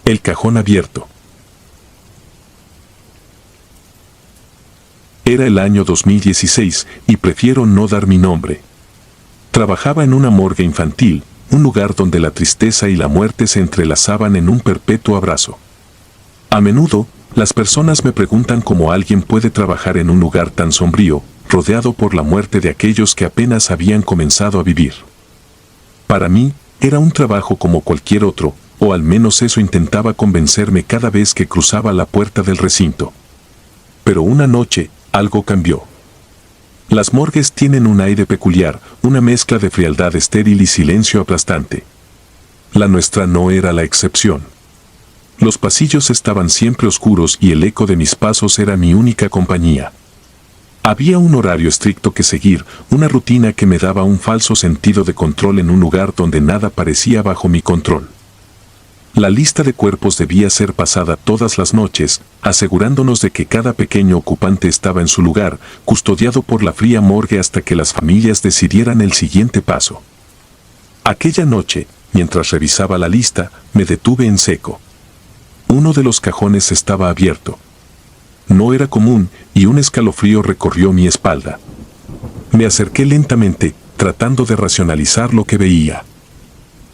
El cajón abierto. Era el año 2016 y prefiero no dar mi nombre. Trabajaba en una morgue infantil, un lugar donde la tristeza y la muerte se entrelazaban en un perpetuo abrazo. A menudo, las personas me preguntan cómo alguien puede trabajar en un lugar tan sombrío, rodeado por la muerte de aquellos que apenas habían comenzado a vivir. Para mí, era un trabajo como cualquier otro, o al menos eso intentaba convencerme cada vez que cruzaba la puerta del recinto. Pero una noche, algo cambió. Las morgues tienen un aire peculiar, una mezcla de frialdad estéril y silencio aplastante. La nuestra no era la excepción. Los pasillos estaban siempre oscuros y el eco de mis pasos era mi única compañía. Había un horario estricto que seguir, una rutina que me daba un falso sentido de control en un lugar donde nada parecía bajo mi control. La lista de cuerpos debía ser pasada todas las noches, asegurándonos de que cada pequeño ocupante estaba en su lugar, custodiado por la fría morgue hasta que las familias decidieran el siguiente paso. Aquella noche, mientras revisaba la lista, me detuve en seco. Uno de los cajones estaba abierto. No era común, y un escalofrío recorrió mi espalda. Me acerqué lentamente, tratando de racionalizar lo que veía.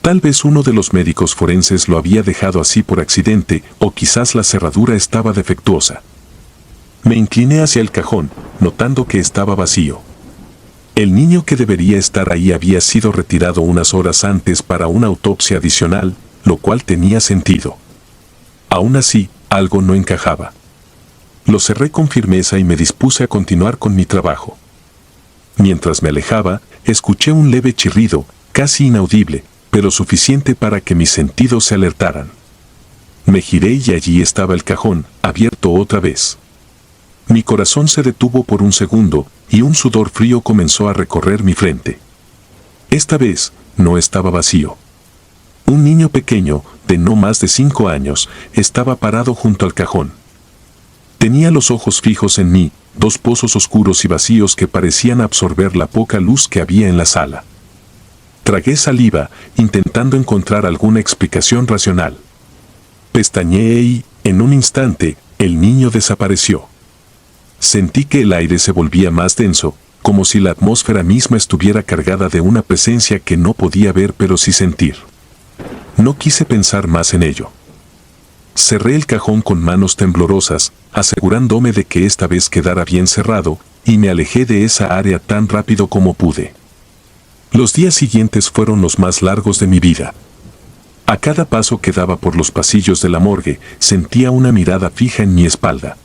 Tal vez uno de los médicos forenses lo había dejado así por accidente, o quizás la cerradura estaba defectuosa. Me incliné hacia el cajón, notando que estaba vacío. El niño que debería estar ahí había sido retirado unas horas antes para una autopsia adicional, lo cual tenía sentido. Aún así, algo no encajaba. Lo cerré con firmeza y me dispuse a continuar con mi trabajo. Mientras me alejaba, escuché un leve chirrido, casi inaudible, pero suficiente para que mis sentidos se alertaran. Me giré y allí estaba el cajón, abierto otra vez. Mi corazón se detuvo por un segundo, y un sudor frío comenzó a recorrer mi frente. Esta vez, no estaba vacío. Un niño pequeño, de no más de 5 años, estaba parado junto al cajón. Tenía los ojos fijos en mí, dos pozos oscuros y vacíos que parecían absorber la poca luz que había en la sala. Tragué saliva, intentando encontrar alguna explicación racional. Pestañeé y, en un instante, el niño desapareció. Sentí que el aire se volvía más denso, como si la atmósfera misma estuviera cargada de una presencia que no podía ver pero sí sentir. No quise pensar más en ello. Cerré el cajón con manos temblorosas, asegurándome de que esta vez quedara bien cerrado, y me alejé de esa área tan rápido como pude. Los días siguientes fueron los más largos de mi vida. A cada paso que daba por los pasillos de la morgue, sentía una mirada fija en mi espalda.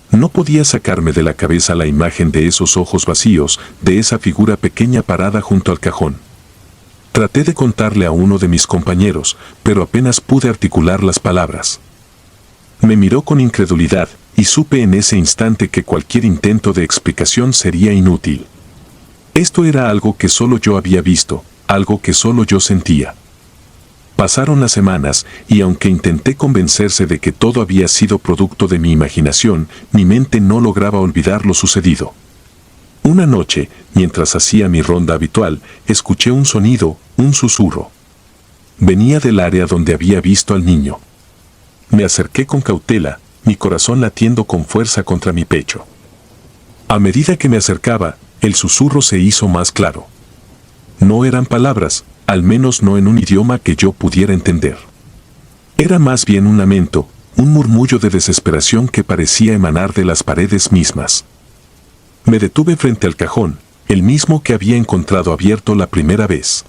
No podía sacarme de la cabeza la imagen de esos ojos vacíos, de esa figura pequeña parada junto al cajón. Traté de contarle a uno de mis compañeros, pero apenas pude articular las palabras. Me miró con incredulidad, y supe en ese instante que cualquier intento de explicación sería inútil. Esto era algo que solo yo había visto, algo que solo yo sentía. Pasaron las semanas, y aunque intenté convencerse de que todo había sido producto de mi imaginación, mi mente no lograba olvidar lo sucedido. Una noche, mientras hacía mi ronda habitual, escuché un sonido, un susurro. Venía del área donde había visto al niño. Me acerqué con cautela, mi corazón latiendo con fuerza contra mi pecho. A medida que me acercaba, el susurro se hizo más claro. No eran palabras, al menos no en un idioma que yo pudiera entender. Era más bien un lamento, un murmullo de desesperación que parecía emanar de las paredes mismas. Me detuve frente al cajón, el mismo que había encontrado abierto la primera vez.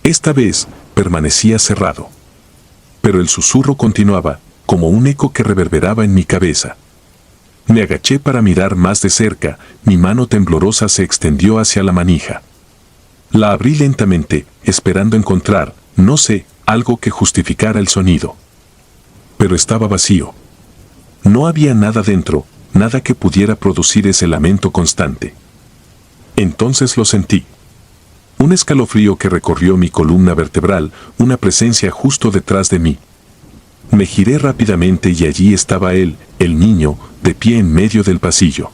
Esta vez, permanecía cerrado. Pero el susurro continuaba, como un eco que reverberaba en mi cabeza. Me agaché para mirar más de cerca, mi mano temblorosa se extendió hacia la manija. La abrí lentamente, esperando encontrar, no sé, algo que justificara el sonido. Pero estaba vacío. No había nada dentro, nada que pudiera producir ese lamento constante. Entonces lo sentí. Un escalofrío que recorrió mi columna vertebral, una presencia justo detrás de mí. Me giré rápidamente y allí estaba él, el niño, de pie en medio del pasillo.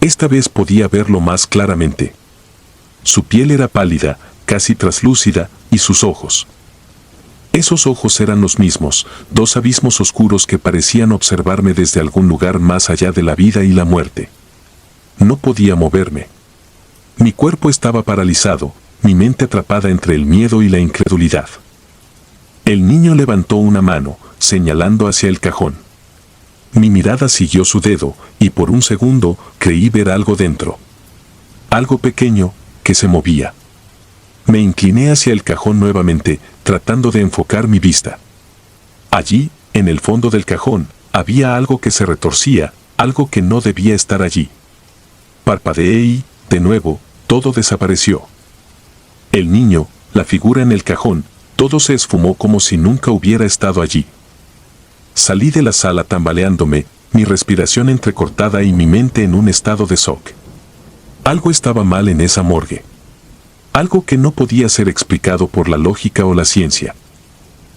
Esta vez podía verlo más claramente. Su piel era pálida, casi traslúcida, y sus ojos. Esos ojos eran los mismos, dos abismos oscuros que parecían observarme desde algún lugar más allá de la vida y la muerte. No podía moverme. Mi cuerpo estaba paralizado, mi mente atrapada entre el miedo y la incredulidad. El niño levantó una mano, señalando hacia el cajón. Mi mirada siguió su dedo, y por un segundo creí ver algo dentro. Algo pequeño, que se movía. Me incliné hacia el cajón nuevamente, tratando de enfocar mi vista. Allí, en el fondo del cajón, había algo que se retorcía, algo que no debía estar allí. Parpadeé y, de nuevo, todo desapareció. El niño, la figura en el cajón, todo se esfumó como si nunca hubiera estado allí. Salí de la sala tambaleándome, mi respiración entrecortada y mi mente en un estado de shock. Algo estaba mal en esa morgue. Algo que no podía ser explicado por la lógica o la ciencia.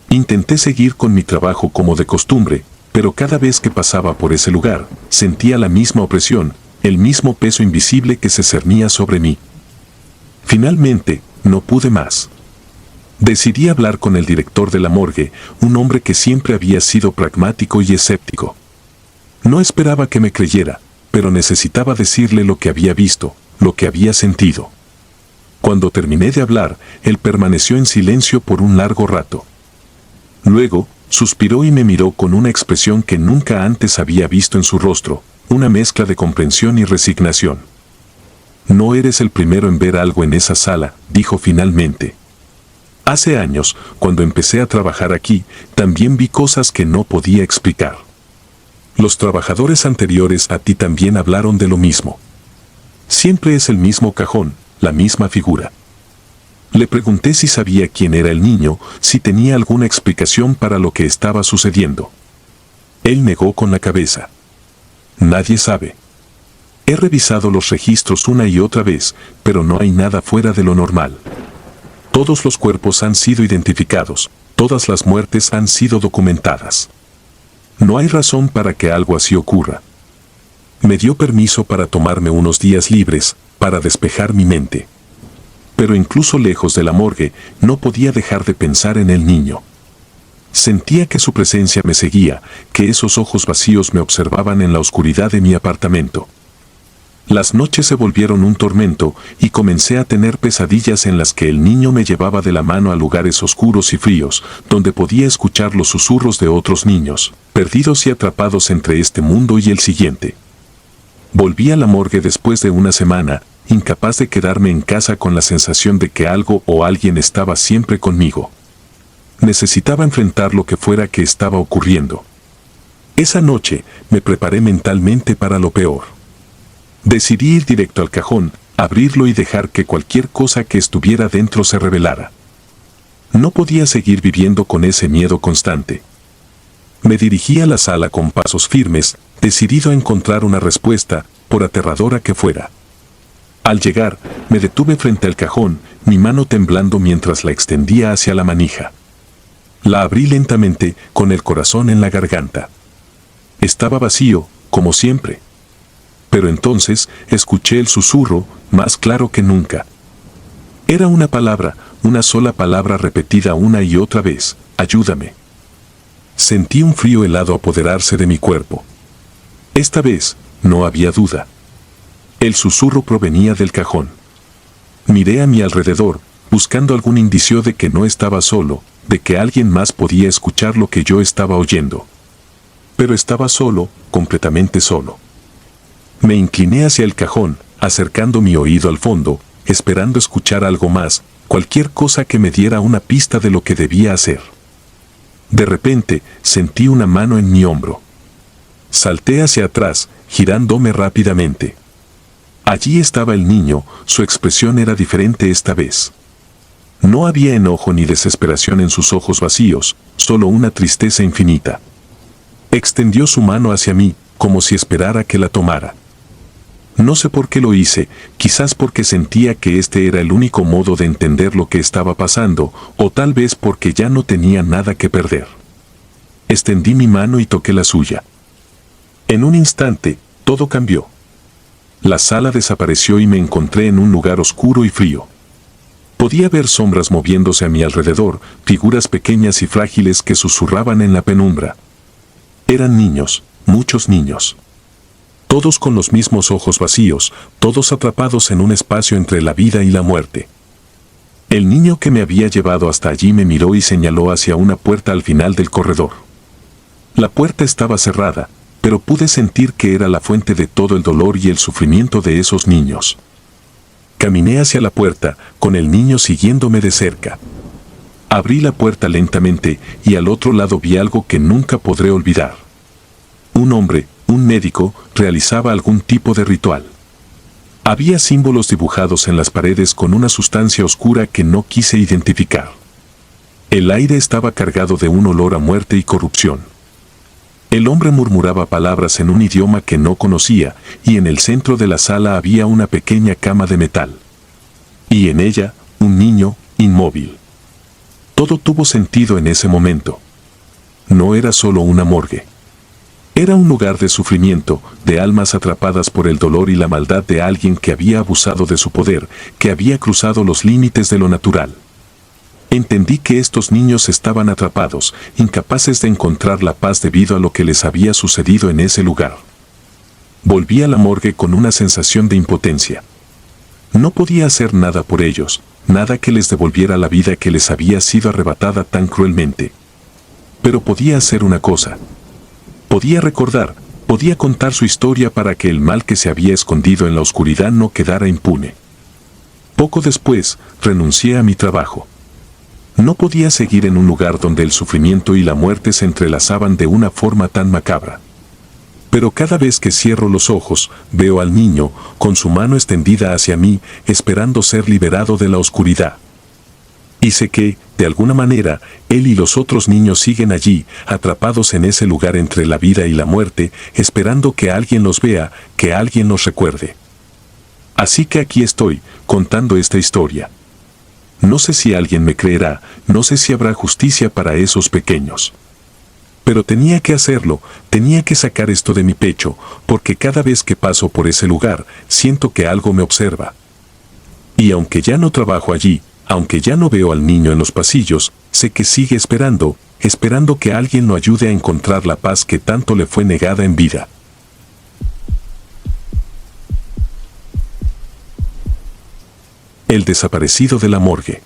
Intenté seguir con mi trabajo como de costumbre, pero cada vez que pasaba por ese lugar, sentía la misma opresión, el mismo peso invisible que se cernía sobre mí. Finalmente, no pude más. Decidí hablar con el director de la morgue, un hombre que siempre había sido pragmático y escéptico. No esperaba que me creyera, pero necesitaba decirle lo que había visto, lo que había sentido. Cuando terminé de hablar, él permaneció en silencio por un largo rato. Luego, suspiró y me miró con una expresión que nunca antes había visto en su rostro, una mezcla de comprensión y resignación. No eres el primero en ver algo en esa sala, dijo finalmente. Hace años, cuando empecé a trabajar aquí, también vi cosas que no podía explicar. Los trabajadores anteriores a ti también hablaron de lo mismo. Siempre es el mismo cajón, la misma figura. Le pregunté si sabía quién era el niño, si tenía alguna explicación para lo que estaba sucediendo. Él negó con la cabeza. Nadie sabe. He revisado los registros una y otra vez, pero no hay nada fuera de lo normal. Todos los cuerpos han sido identificados, todas las muertes han sido documentadas. No hay razón para que algo así ocurra. Me dio permiso para tomarme unos días libres, para despejar mi mente. Pero incluso lejos de la morgue, no podía dejar de pensar en el niño. Sentía que su presencia me seguía, que esos ojos vacíos me observaban en la oscuridad de mi apartamento. Las noches se volvieron un tormento y comencé a tener pesadillas en las que el niño me llevaba de la mano a lugares oscuros y fríos, donde podía escuchar los susurros de otros niños, perdidos y atrapados entre este mundo y el siguiente. Volví a la morgue después de una semana, incapaz de quedarme en casa con la sensación de que algo o alguien estaba siempre conmigo. Necesitaba enfrentar lo que fuera que estaba ocurriendo. Esa noche me preparé mentalmente para lo peor. Decidí ir directo al cajón, abrirlo y dejar que cualquier cosa que estuviera dentro se revelara. No podía seguir viviendo con ese miedo constante. Me dirigí a la sala con pasos firmes, decidido a encontrar una respuesta, por aterradora que fuera. Al llegar, me detuve frente al cajón, mi mano temblando mientras la extendía hacia la manija. La abrí lentamente, con el corazón en la garganta. Estaba vacío, como siempre. Pero entonces escuché el susurro, más claro que nunca. Era una palabra, una sola palabra repetida una y otra vez: ayúdame. Sentí un frío helado apoderarse de mi cuerpo. Esta vez, no había duda. El susurro provenía del cajón. Miré a mi alrededor, buscando algún indicio de que no estaba solo, de que alguien más podía escuchar lo que yo estaba oyendo. Pero estaba solo, completamente solo. Me incliné hacia el cajón, acercando mi oído al fondo, esperando escuchar algo más, cualquier cosa que me diera una pista de lo que debía hacer. De repente, sentí una mano en mi hombro. Salté hacia atrás, girándome rápidamente. Allí estaba el niño, su expresión era diferente esta vez. No había enojo ni desesperación en sus ojos vacíos, solo una tristeza infinita. Extendió su mano hacia mí, como si esperara que la tomara. No sé por qué lo hice, quizás porque sentía que este era el único modo de entender lo que estaba pasando, o tal vez porque ya no tenía nada que perder. Extendí mi mano y toqué la suya. En un instante, todo cambió. La sala desapareció y me encontré en un lugar oscuro y frío. Podía ver sombras moviéndose a mi alrededor, figuras pequeñas y frágiles que susurraban en la penumbra. Eran niños, muchos niños. Todos con los mismos ojos vacíos, todos atrapados en un espacio entre la vida y la muerte. El niño que me había llevado hasta allí me miró y señaló hacia una puerta al final del corredor. La puerta estaba cerrada, pero pude sentir que era la fuente de todo el dolor y el sufrimiento de esos niños. Caminé hacia la puerta, con el niño siguiéndome de cerca. Abrí la puerta lentamente y al otro lado vi algo que nunca podré olvidar. Un hombre, un médico, realizaba algún tipo de ritual. Había símbolos dibujados en las paredes con una sustancia oscura que no quise identificar. El aire estaba cargado de un olor a muerte y corrupción. El hombre murmuraba palabras en un idioma que no conocía, y en el centro de la sala había una pequeña cama de metal. Y en ella, un niño, inmóvil. Todo tuvo sentido en ese momento. No era solo una morgue. Era un lugar de sufrimiento, de almas atrapadas por el dolor y la maldad de alguien que había abusado de su poder, que había cruzado los límites de lo natural. Entendí que estos niños estaban atrapados, incapaces de encontrar la paz debido a lo que les había sucedido en ese lugar. Volví a la morgue con una sensación de impotencia. No podía hacer nada por ellos, nada que les devolviera la vida que les había sido arrebatada tan cruelmente. Pero podía hacer una cosa. Podía recordar, podía contar su historia para que el mal que se había escondido en la oscuridad no quedara impune. Poco después, renuncié a mi trabajo. No podía seguir en un lugar donde el sufrimiento y la muerte se entrelazaban de una forma tan macabra. Pero cada vez que cierro los ojos, veo al niño, con su mano extendida hacia mí, esperando ser liberado de la oscuridad. Y sé que, de alguna manera, él y los otros niños siguen allí, atrapados en ese lugar entre la vida y la muerte, esperando que alguien los vea, que alguien los recuerde. Así que aquí estoy, contando esta historia. No sé si alguien me creerá, no sé si habrá justicia para esos pequeños. Pero tenía que hacerlo, tenía que sacar esto de mi pecho, porque cada vez que paso por ese lugar, siento que algo me observa. Y aunque ya no trabajo allí, aunque ya no veo al niño en los pasillos, sé que sigue esperando, esperando que alguien lo ayude a encontrar la paz que tanto le fue negada en vida. El desaparecido de la morgue.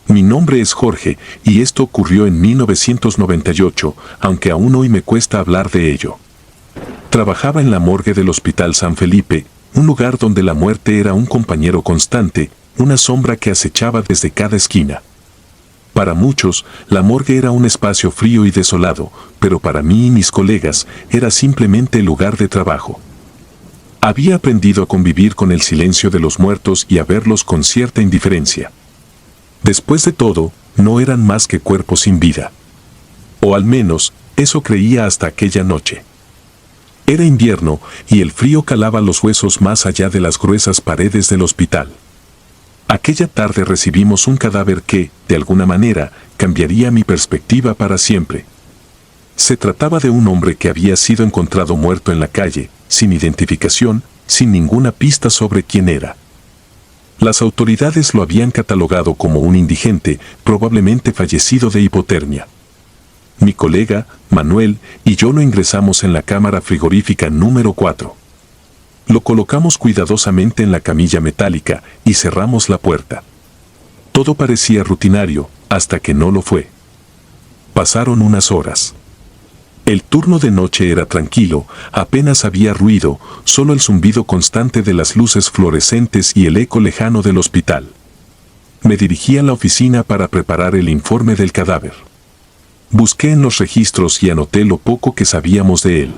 Mi nombre es Jorge, y esto ocurrió en 1998, aunque aún hoy me cuesta hablar de ello. Trabajaba en la morgue del Hospital San Felipe, un lugar donde la muerte era un compañero constante, una sombra que acechaba desde cada esquina. Para muchos, la morgue era un espacio frío y desolado, pero para mí y mis colegas, era simplemente el lugar de trabajo. Había aprendido a convivir con el silencio de los muertos y a verlos con cierta indiferencia. Después de todo, no eran más que cuerpos sin vida. O al menos, eso creía hasta aquella noche. Era invierno, y el frío calaba los huesos más allá de las gruesas paredes del hospital. Aquella tarde recibimos un cadáver que, de alguna manera, cambiaría mi perspectiva para siempre. Se trataba de un hombre que había sido encontrado muerto en la calle, sin identificación, sin ninguna pista sobre quién era. Las autoridades lo habían catalogado como un indigente, probablemente fallecido de hipotermia. Mi colega, Manuel, y yo lo ingresamos en la cámara frigorífica número 4. Lo colocamos cuidadosamente en la camilla metálica y cerramos la puerta. Todo parecía rutinario, hasta que no lo fue. Pasaron unas horas. El turno de noche era tranquilo, apenas había ruido, solo el zumbido constante de las luces fluorescentes y el eco lejano del hospital. Me dirigí a la oficina para preparar el informe del cadáver. Busqué en los registros y anoté lo poco que sabíamos de él.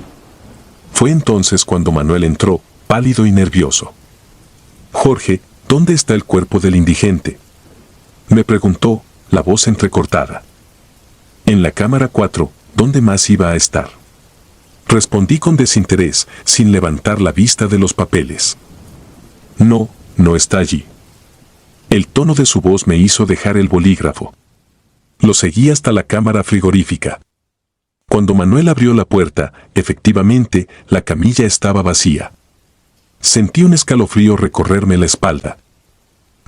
Fue entonces cuando Manuel entró, pálido y nervioso. «Jorge, ¿dónde está el cuerpo del indigente?», me preguntó, la voz entrecortada. «En la cámara 4, ¿dónde más iba a estar?», respondí con desinterés, sin levantar la vista de los papeles. «No, no está allí». El tono de su voz me hizo dejar el bolígrafo. Lo seguí hasta la cámara frigorífica. Cuando Manuel abrió la puerta, efectivamente, la camilla estaba vacía. Sentí un escalofrío recorrerme la espalda.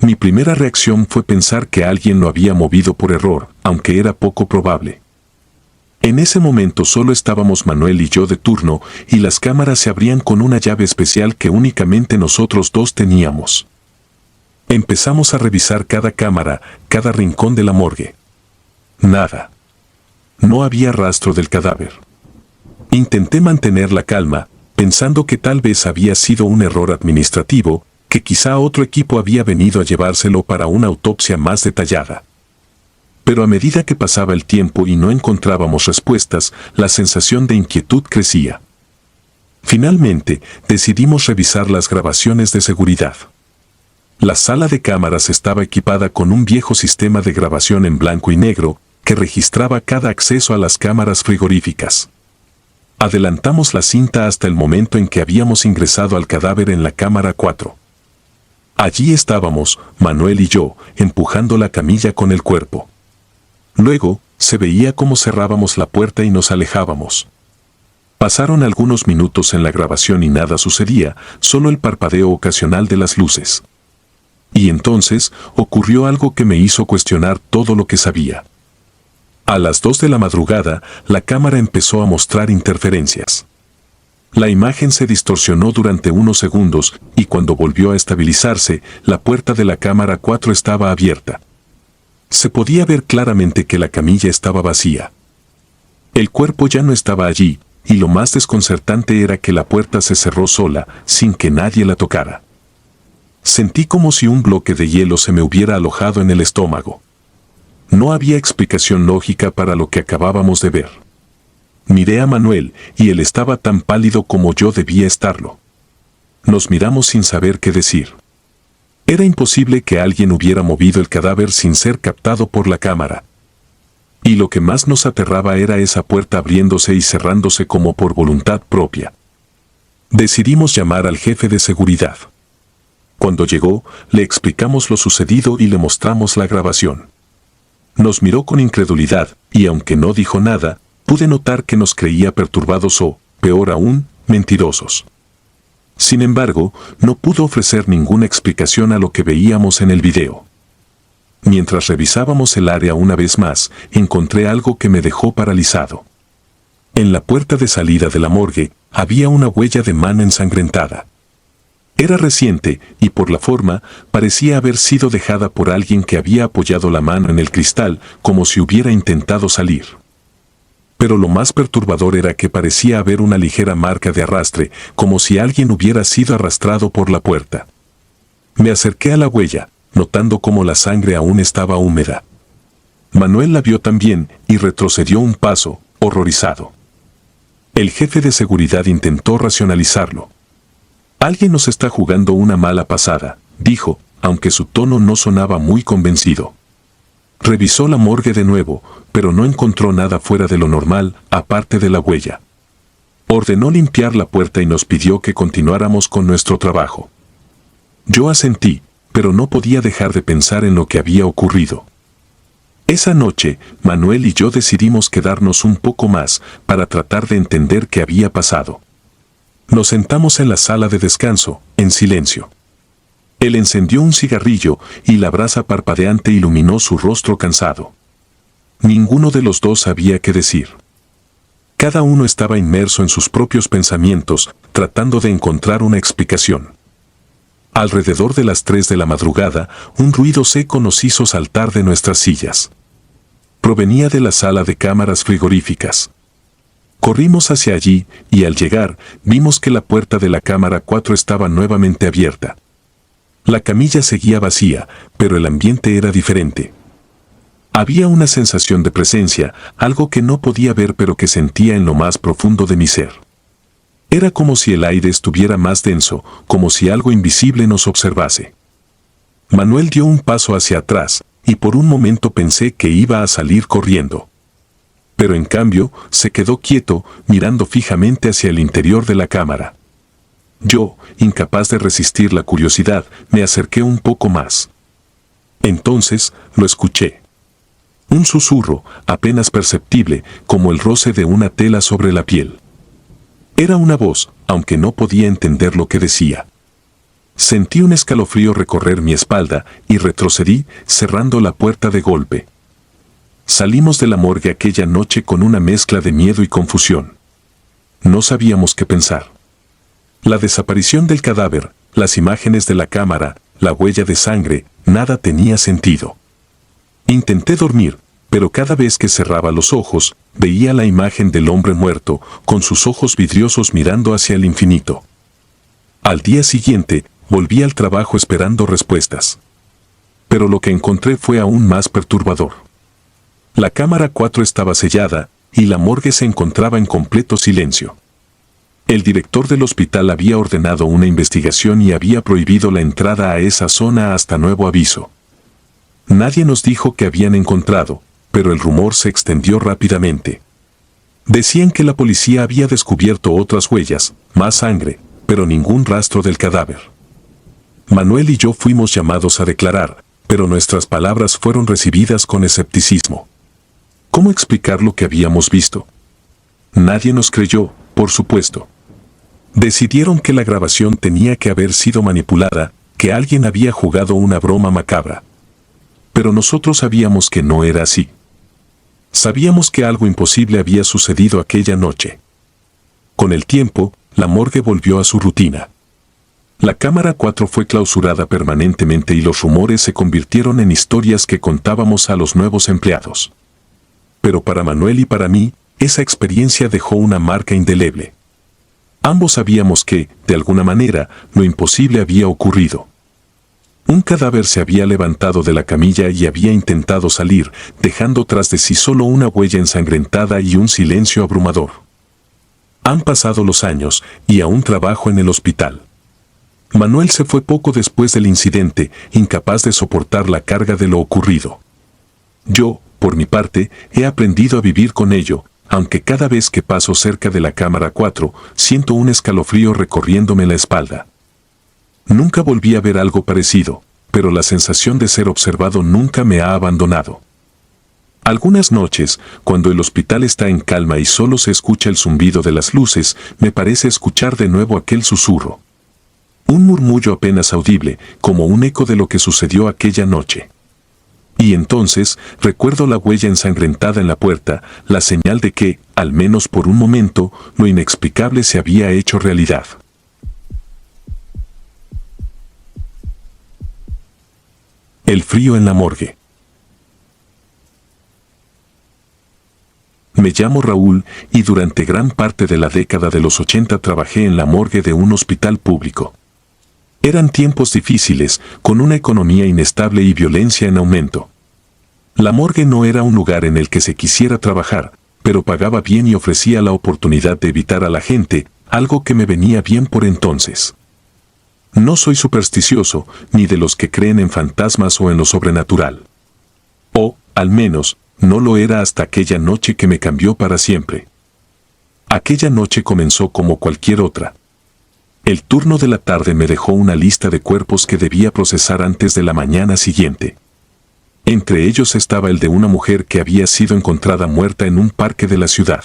Mi primera reacción fue pensar que alguien lo había movido por error, aunque era poco probable. En ese momento solo estábamos Manuel y yo de turno, y las cámaras se abrían con una llave especial que únicamente nosotros dos teníamos. Empezamos a revisar cada cámara, cada rincón de la morgue. Nada. No había rastro del cadáver. Intenté mantener la calma, pensando que tal vez había sido un error administrativo, que quizá otro equipo había venido a llevárselo para una autopsia más detallada. Pero a medida que pasaba el tiempo y no encontrábamos respuestas, la sensación de inquietud crecía. Finalmente, decidimos revisar las grabaciones de seguridad. La sala de cámaras estaba equipada con un viejo sistema de grabación en blanco y negro que registraba cada acceso a las cámaras frigoríficas. Adelantamos la cinta hasta el momento en que habíamos ingresado al cadáver en la cámara 4. Allí estábamos, Manuel y yo, empujando la camilla con el cuerpo. Luego, se veía cómo cerrábamos la puerta y nos alejábamos. Pasaron algunos minutos en la grabación y nada sucedía, solo el parpadeo ocasional de las luces. Y entonces, ocurrió algo que me hizo cuestionar todo lo que sabía. A las 2 de la madrugada, la cámara empezó a mostrar interferencias. La imagen se distorsionó durante unos segundos y cuando volvió a estabilizarse, la puerta de la cámara 4 estaba abierta. Se podía ver claramente que la camilla estaba vacía. El cuerpo ya no estaba allí, y lo más desconcertante era que la puerta se cerró sola, sin que nadie la tocara. Sentí como si un bloque de hielo se me hubiera alojado en el estómago. No había explicación lógica para lo que acabábamos de ver. Miré a Manuel, y él estaba tan pálido como yo debía estarlo. Nos miramos sin saber qué decir. Era imposible que alguien hubiera movido el cadáver sin ser captado por la cámara. Y lo que más nos aterraba era esa puerta abriéndose y cerrándose como por voluntad propia. Decidimos llamar al jefe de seguridad. Cuando llegó, le explicamos lo sucedido y le mostramos la grabación. Nos miró con incredulidad, y aunque no dijo nada, pude notar que nos creía perturbados o, peor aún, mentirosos. Sin embargo, no pudo ofrecer ninguna explicación a lo que veíamos en el video. Mientras revisábamos el área una vez más, encontré algo que me dejó paralizado. En la puerta de salida de la morgue, había una huella de mano ensangrentada. Era reciente, y por la forma, parecía haber sido dejada por alguien que había apoyado la mano en el cristal, como si hubiera intentado salir. Pero lo más perturbador era que parecía haber una ligera marca de arrastre, como si alguien hubiera sido arrastrado por la puerta. Me acerqué a la huella, notando cómo la sangre aún estaba húmeda. Manuel la vio también y retrocedió un paso, horrorizado. El jefe de seguridad intentó racionalizarlo. Alguien nos está jugando una mala pasada, dijo, aunque su tono no sonaba muy convencido. Revisó la morgue de nuevo, pero no encontró nada fuera de lo normal, aparte de la huella. Ordenó limpiar la puerta y nos pidió que continuáramos con nuestro trabajo. Yo asentí, pero no podía dejar de pensar en lo que había ocurrido. Esa noche, Manuel y yo decidimos quedarnos un poco más para tratar de entender qué había pasado. Nos sentamos en la sala de descanso, en silencio. Él encendió un cigarrillo y la brasa parpadeante iluminó su rostro cansado. Ninguno de los dos sabía qué decir. Cada uno estaba inmerso en sus propios pensamientos, tratando de encontrar una explicación. Alrededor de las 3 de la madrugada, un ruido seco nos hizo saltar de nuestras sillas. Provenía de la sala de cámaras frigoríficas. Corrimos hacia allí, y al llegar, vimos que la puerta de la cámara 4 estaba nuevamente abierta. La camilla seguía vacía, pero el ambiente era diferente. Había una sensación de presencia, algo que no podía ver pero que sentía en lo más profundo de mi ser. Era como si el aire estuviera más denso, como si algo invisible nos observase. Manuel dio un paso hacia atrás, y por un momento pensé que iba a salir corriendo. Pero en cambio, se quedó quieto, mirando fijamente hacia el interior de la cámara. Yo, incapaz de resistir la curiosidad, me acerqué un poco más. Entonces, lo escuché. Un susurro, apenas perceptible, como el roce de una tela sobre la piel. Era una voz, aunque no podía entender lo que decía. Sentí un escalofrío recorrer mi espalda y retrocedí, cerrando la puerta de golpe. Salimos de la morgue aquella noche con una mezcla de miedo y confusión. No sabíamos qué pensar. La desaparición del cadáver, las imágenes de la cámara, la huella de sangre, nada tenía sentido. Intenté dormir, pero cada vez que cerraba los ojos, veía la imagen del hombre muerto, con sus ojos vidriosos mirando hacia el infinito. Al día siguiente, volví al trabajo esperando respuestas. Pero lo que encontré fue aún más perturbador. La cámara 4 estaba sellada, y la morgue se encontraba en completo silencio. El director del hospital había ordenado una investigación y había prohibido la entrada a esa zona hasta nuevo aviso. Nadie nos dijo qué habían encontrado, pero el rumor se extendió rápidamente. Decían que la policía había descubierto otras huellas, más sangre, pero ningún rastro del cadáver. Manuel y yo fuimos llamados a declarar, pero nuestras palabras fueron recibidas con escepticismo. ¿Cómo explicar lo que habíamos visto? Nadie nos creyó, por supuesto. Decidieron que la grabación tenía que haber sido manipulada, que alguien había jugado una broma macabra. Pero nosotros sabíamos que no era así. Sabíamos que algo imposible había sucedido aquella noche. Con el tiempo, la morgue volvió a su rutina. La cámara 4 fue clausurada permanentemente y los rumores se convirtieron en historias que contábamos a los nuevos empleados. Pero para Manuel y para mí, esa experiencia dejó una marca indeleble. Ambos sabíamos que, de alguna manera, lo imposible había ocurrido. Un cadáver se había levantado de la camilla y había intentado salir, dejando tras de sí solo una huella ensangrentada y un silencio abrumador. Han pasado los años, y aún trabajo en el hospital. Manuel se fue poco después del incidente, incapaz de soportar la carga de lo ocurrido. Yo, por mi parte, he aprendido a vivir con ello, aunque cada vez que paso cerca de la cámara 4, siento un escalofrío recorriéndome la espalda. Nunca volví a ver algo parecido, pero la sensación de ser observado nunca me ha abandonado. Algunas noches, cuando el hospital está en calma y solo se escucha el zumbido de las luces, me parece escuchar de nuevo aquel susurro. Un murmullo apenas audible, como un eco de lo que sucedió aquella noche. Y entonces, recuerdo la huella ensangrentada en la puerta, la señal de que, al menos por un momento, lo inexplicable se había hecho realidad. El frío en la morgue. Me llamo Raúl y durante gran parte de la década de los 80 trabajé en la morgue de un hospital público. Eran tiempos difíciles, con una economía inestable y violencia en aumento. La morgue no era un lugar en el que se quisiera trabajar, pero pagaba bien y ofrecía la oportunidad de evitar a la gente, algo que me venía bien por entonces. No soy supersticioso, ni de los que creen en fantasmas o en lo sobrenatural. O, al menos, no lo era hasta aquella noche que me cambió para siempre. Aquella noche comenzó como cualquier otra. El turno de la tarde me dejó una lista de cuerpos que debía procesar antes de la mañana siguiente. Entre ellos estaba el de una mujer que había sido encontrada muerta en un parque de la ciudad.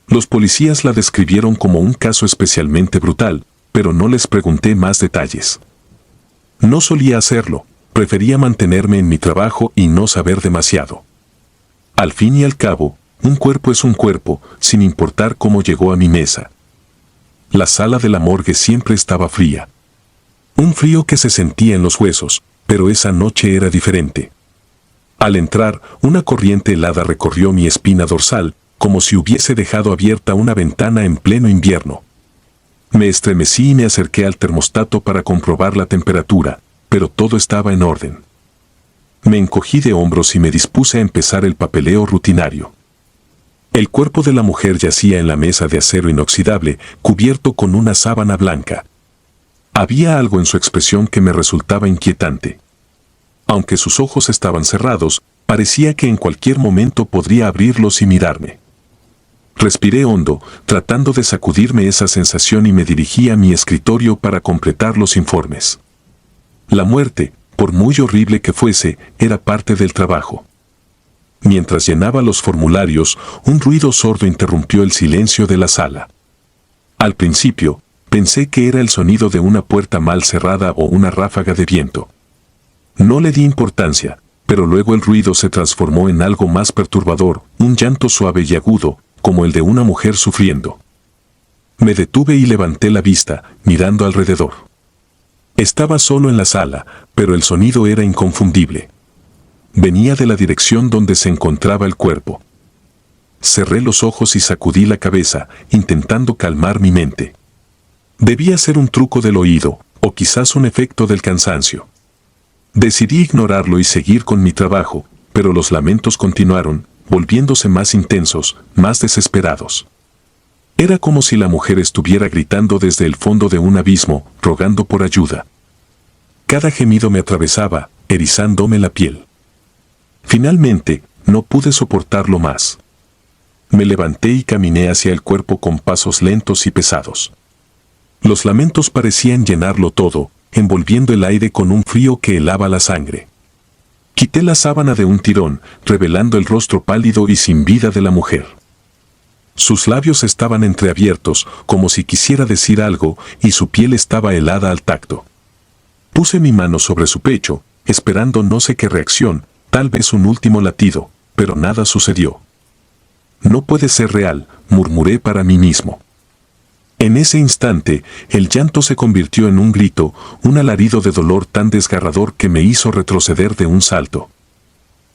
Los policías la describieron como un caso especialmente brutal, pero no les pregunté más detalles. No solía hacerlo, prefería mantenerme en mi trabajo y no saber demasiado. Al fin y al cabo, un cuerpo es un cuerpo, sin importar cómo llegó a mi mesa. La sala de la morgue siempre estaba fría. Un frío que se sentía en los huesos, pero esa noche era diferente. Al entrar, una corriente helada recorrió mi espina dorsal, como si hubiese dejado abierta una ventana en pleno invierno. Me estremecí y me acerqué al termostato para comprobar la temperatura, pero todo estaba en orden. Me encogí de hombros y me dispuse a empezar el papeleo rutinario. El cuerpo de la mujer yacía en la mesa de acero inoxidable, cubierto con una sábana blanca. Había algo en su expresión que me resultaba inquietante. Aunque sus ojos estaban cerrados, parecía que en cualquier momento podría abrirlos y mirarme. Respiré hondo, tratando de sacudirme esa sensación y me dirigí a mi escritorio para completar los informes. La muerte, por muy horrible que fuese, era parte del trabajo. Mientras llenaba los formularios, un ruido sordo interrumpió el silencio de la sala. Al principio, Pensé que era el sonido de una puerta mal cerrada o una ráfaga de viento. No le di importancia, pero luego el ruido se transformó en algo más perturbador, un llanto suave y agudo, como el de una mujer sufriendo. Me detuve y levanté la vista, mirando alrededor. Estaba solo en la sala, pero el sonido era inconfundible. Venía de la dirección donde se encontraba el cuerpo. Cerré los ojos y sacudí la cabeza, intentando calmar mi mente. Debía ser un truco del oído, o quizás un efecto del cansancio. Decidí ignorarlo y seguir con mi trabajo, pero los lamentos continuaron, volviéndose más intensos, más desesperados. Era como si la mujer estuviera gritando desde el fondo de un abismo, rogando por ayuda. Cada gemido me atravesaba, erizándome la piel. Finalmente, no pude soportarlo más. Me levanté y caminé hacia el cuerpo con pasos lentos y pesados. Los lamentos parecían llenarlo todo, envolviendo el aire con un frío que helaba la sangre. Quité la sábana de un tirón, revelando el rostro pálido y sin vida de la mujer. Sus labios estaban entreabiertos, como si quisiera decir algo, y su piel estaba helada al tacto. Puse mi mano sobre su pecho, esperando no sé qué reacción, tal vez un último latido, pero nada sucedió. No puede ser real, murmuré para mí mismo. En ese instante, el llanto se convirtió en un grito, un alarido de dolor tan desgarrador que me hizo retroceder de un salto.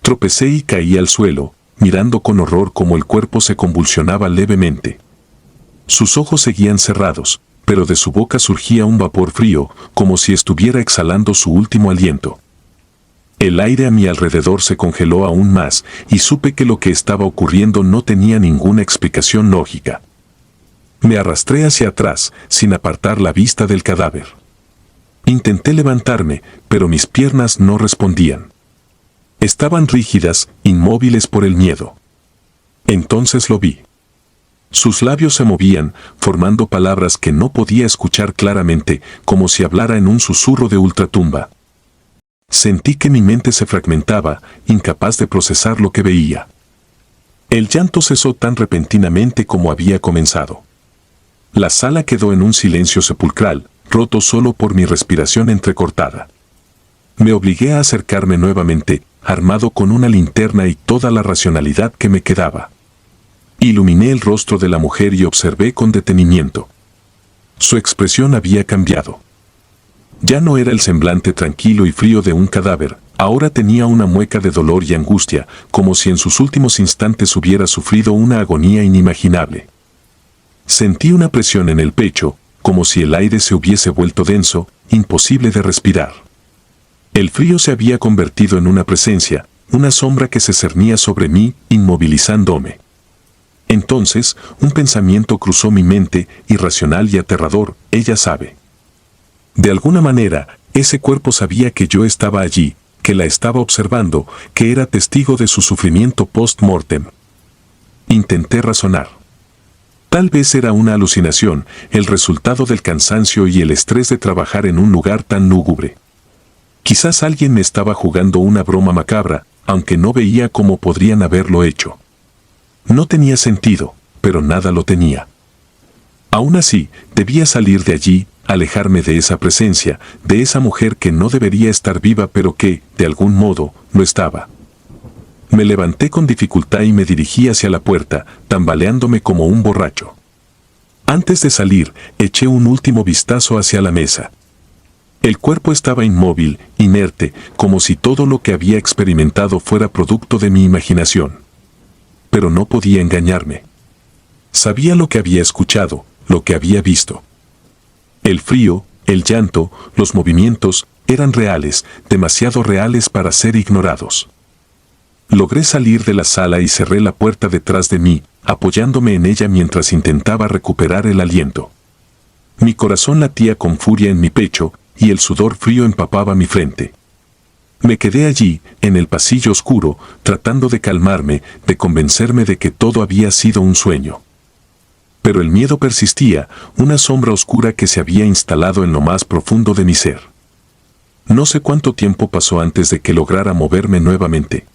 Tropecé y caí al suelo, mirando con horror cómo el cuerpo se convulsionaba levemente. Sus ojos seguían cerrados, pero de su boca surgía un vapor frío, como si estuviera exhalando su último aliento. El aire a mi alrededor se congeló aún más, y supe que lo que estaba ocurriendo no tenía ninguna explicación lógica. Me arrastré hacia atrás, sin apartar la vista del cadáver. Intenté levantarme, pero mis piernas no respondían. Estaban rígidas, inmóviles por el miedo. Entonces lo vi. Sus labios se movían, formando palabras que no podía escuchar claramente, como si hablara en un susurro de ultratumba. Sentí que mi mente se fragmentaba, incapaz de procesar lo que veía. El llanto cesó tan repentinamente como había comenzado. La sala quedó en un silencio sepulcral, roto solo por mi respiración entrecortada. Me obligué a acercarme nuevamente, armado con una linterna y toda la racionalidad que me quedaba. Iluminé el rostro de la mujer y observé con detenimiento. Su expresión había cambiado. Ya no era el semblante tranquilo y frío de un cadáver, ahora tenía una mueca de dolor y angustia, como si en sus últimos instantes hubiera sufrido una agonía inimaginable. Sentí una presión en el pecho, como si el aire se hubiese vuelto denso, imposible de respirar. El frío se había convertido en una presencia, una sombra que se cernía sobre mí, inmovilizándome. Entonces, un pensamiento cruzó mi mente, irracional y aterrador: ella sabe. De alguna manera, ese cuerpo sabía que yo estaba allí, que la estaba observando, que era testigo de su sufrimiento post-mortem. Intenté razonar. Tal vez era una alucinación, el resultado del cansancio y el estrés de trabajar en un lugar tan lúgubre. Quizás alguien me estaba jugando una broma macabra, aunque no veía cómo podrían haberlo hecho. No tenía sentido, pero nada lo tenía. Aún así, debía salir de allí, alejarme de esa presencia, de esa mujer que no debería estar viva pero que, de algún modo, lo estaba. Me levanté con dificultad y me dirigí hacia la puerta, tambaleándome como un borracho. Antes de salir, eché un último vistazo hacia la mesa. El cuerpo estaba inmóvil, inerte, como si todo lo que había experimentado fuera producto de mi imaginación. Pero no podía engañarme. Sabía lo que había escuchado, lo que había visto. El frío, el llanto, los movimientos, eran reales, demasiado reales para ser ignorados. Logré salir de la sala y cerré la puerta detrás de mí, apoyándome en ella mientras intentaba recuperar el aliento. Mi corazón latía con furia en mi pecho, y el sudor frío empapaba mi frente. Me quedé allí, en el pasillo oscuro, tratando de calmarme, de convencerme de que todo había sido un sueño. Pero el miedo persistía, una sombra oscura que se había instalado en lo más profundo de mi ser. No sé cuánto tiempo pasó antes de que lograra moverme nuevamente.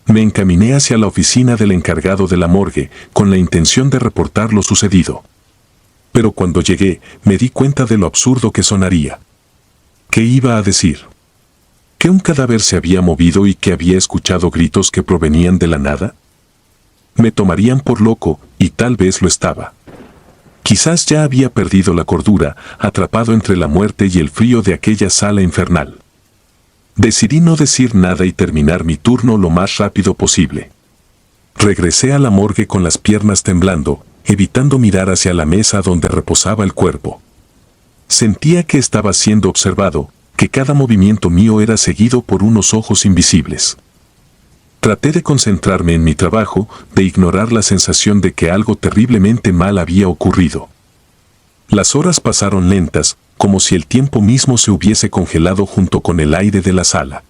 Me encaminé hacia la oficina del encargado de la morgue, con la intención de reportar lo sucedido. Pero cuando llegué, me di cuenta de lo absurdo que sonaría. ¿Qué iba a decir? ¿Que un cadáver se había movido y que había escuchado gritos que provenían de la nada? Me tomarían por loco, y tal vez lo estaba. Quizás ya había perdido la cordura, atrapado entre la muerte y el frío de aquella sala infernal. Decidí no decir nada y terminar mi turno lo más rápido posible. Regresé a la morgue con las piernas temblando, evitando mirar hacia la mesa donde reposaba el cuerpo. Sentía que estaba siendo observado, que cada movimiento mío era seguido por unos ojos invisibles. Traté de concentrarme en mi trabajo, de ignorar la sensación de que algo terriblemente mal había ocurrido. Las horas pasaron lentas, como si el tiempo mismo se hubiese congelado junto con el aire de la sala.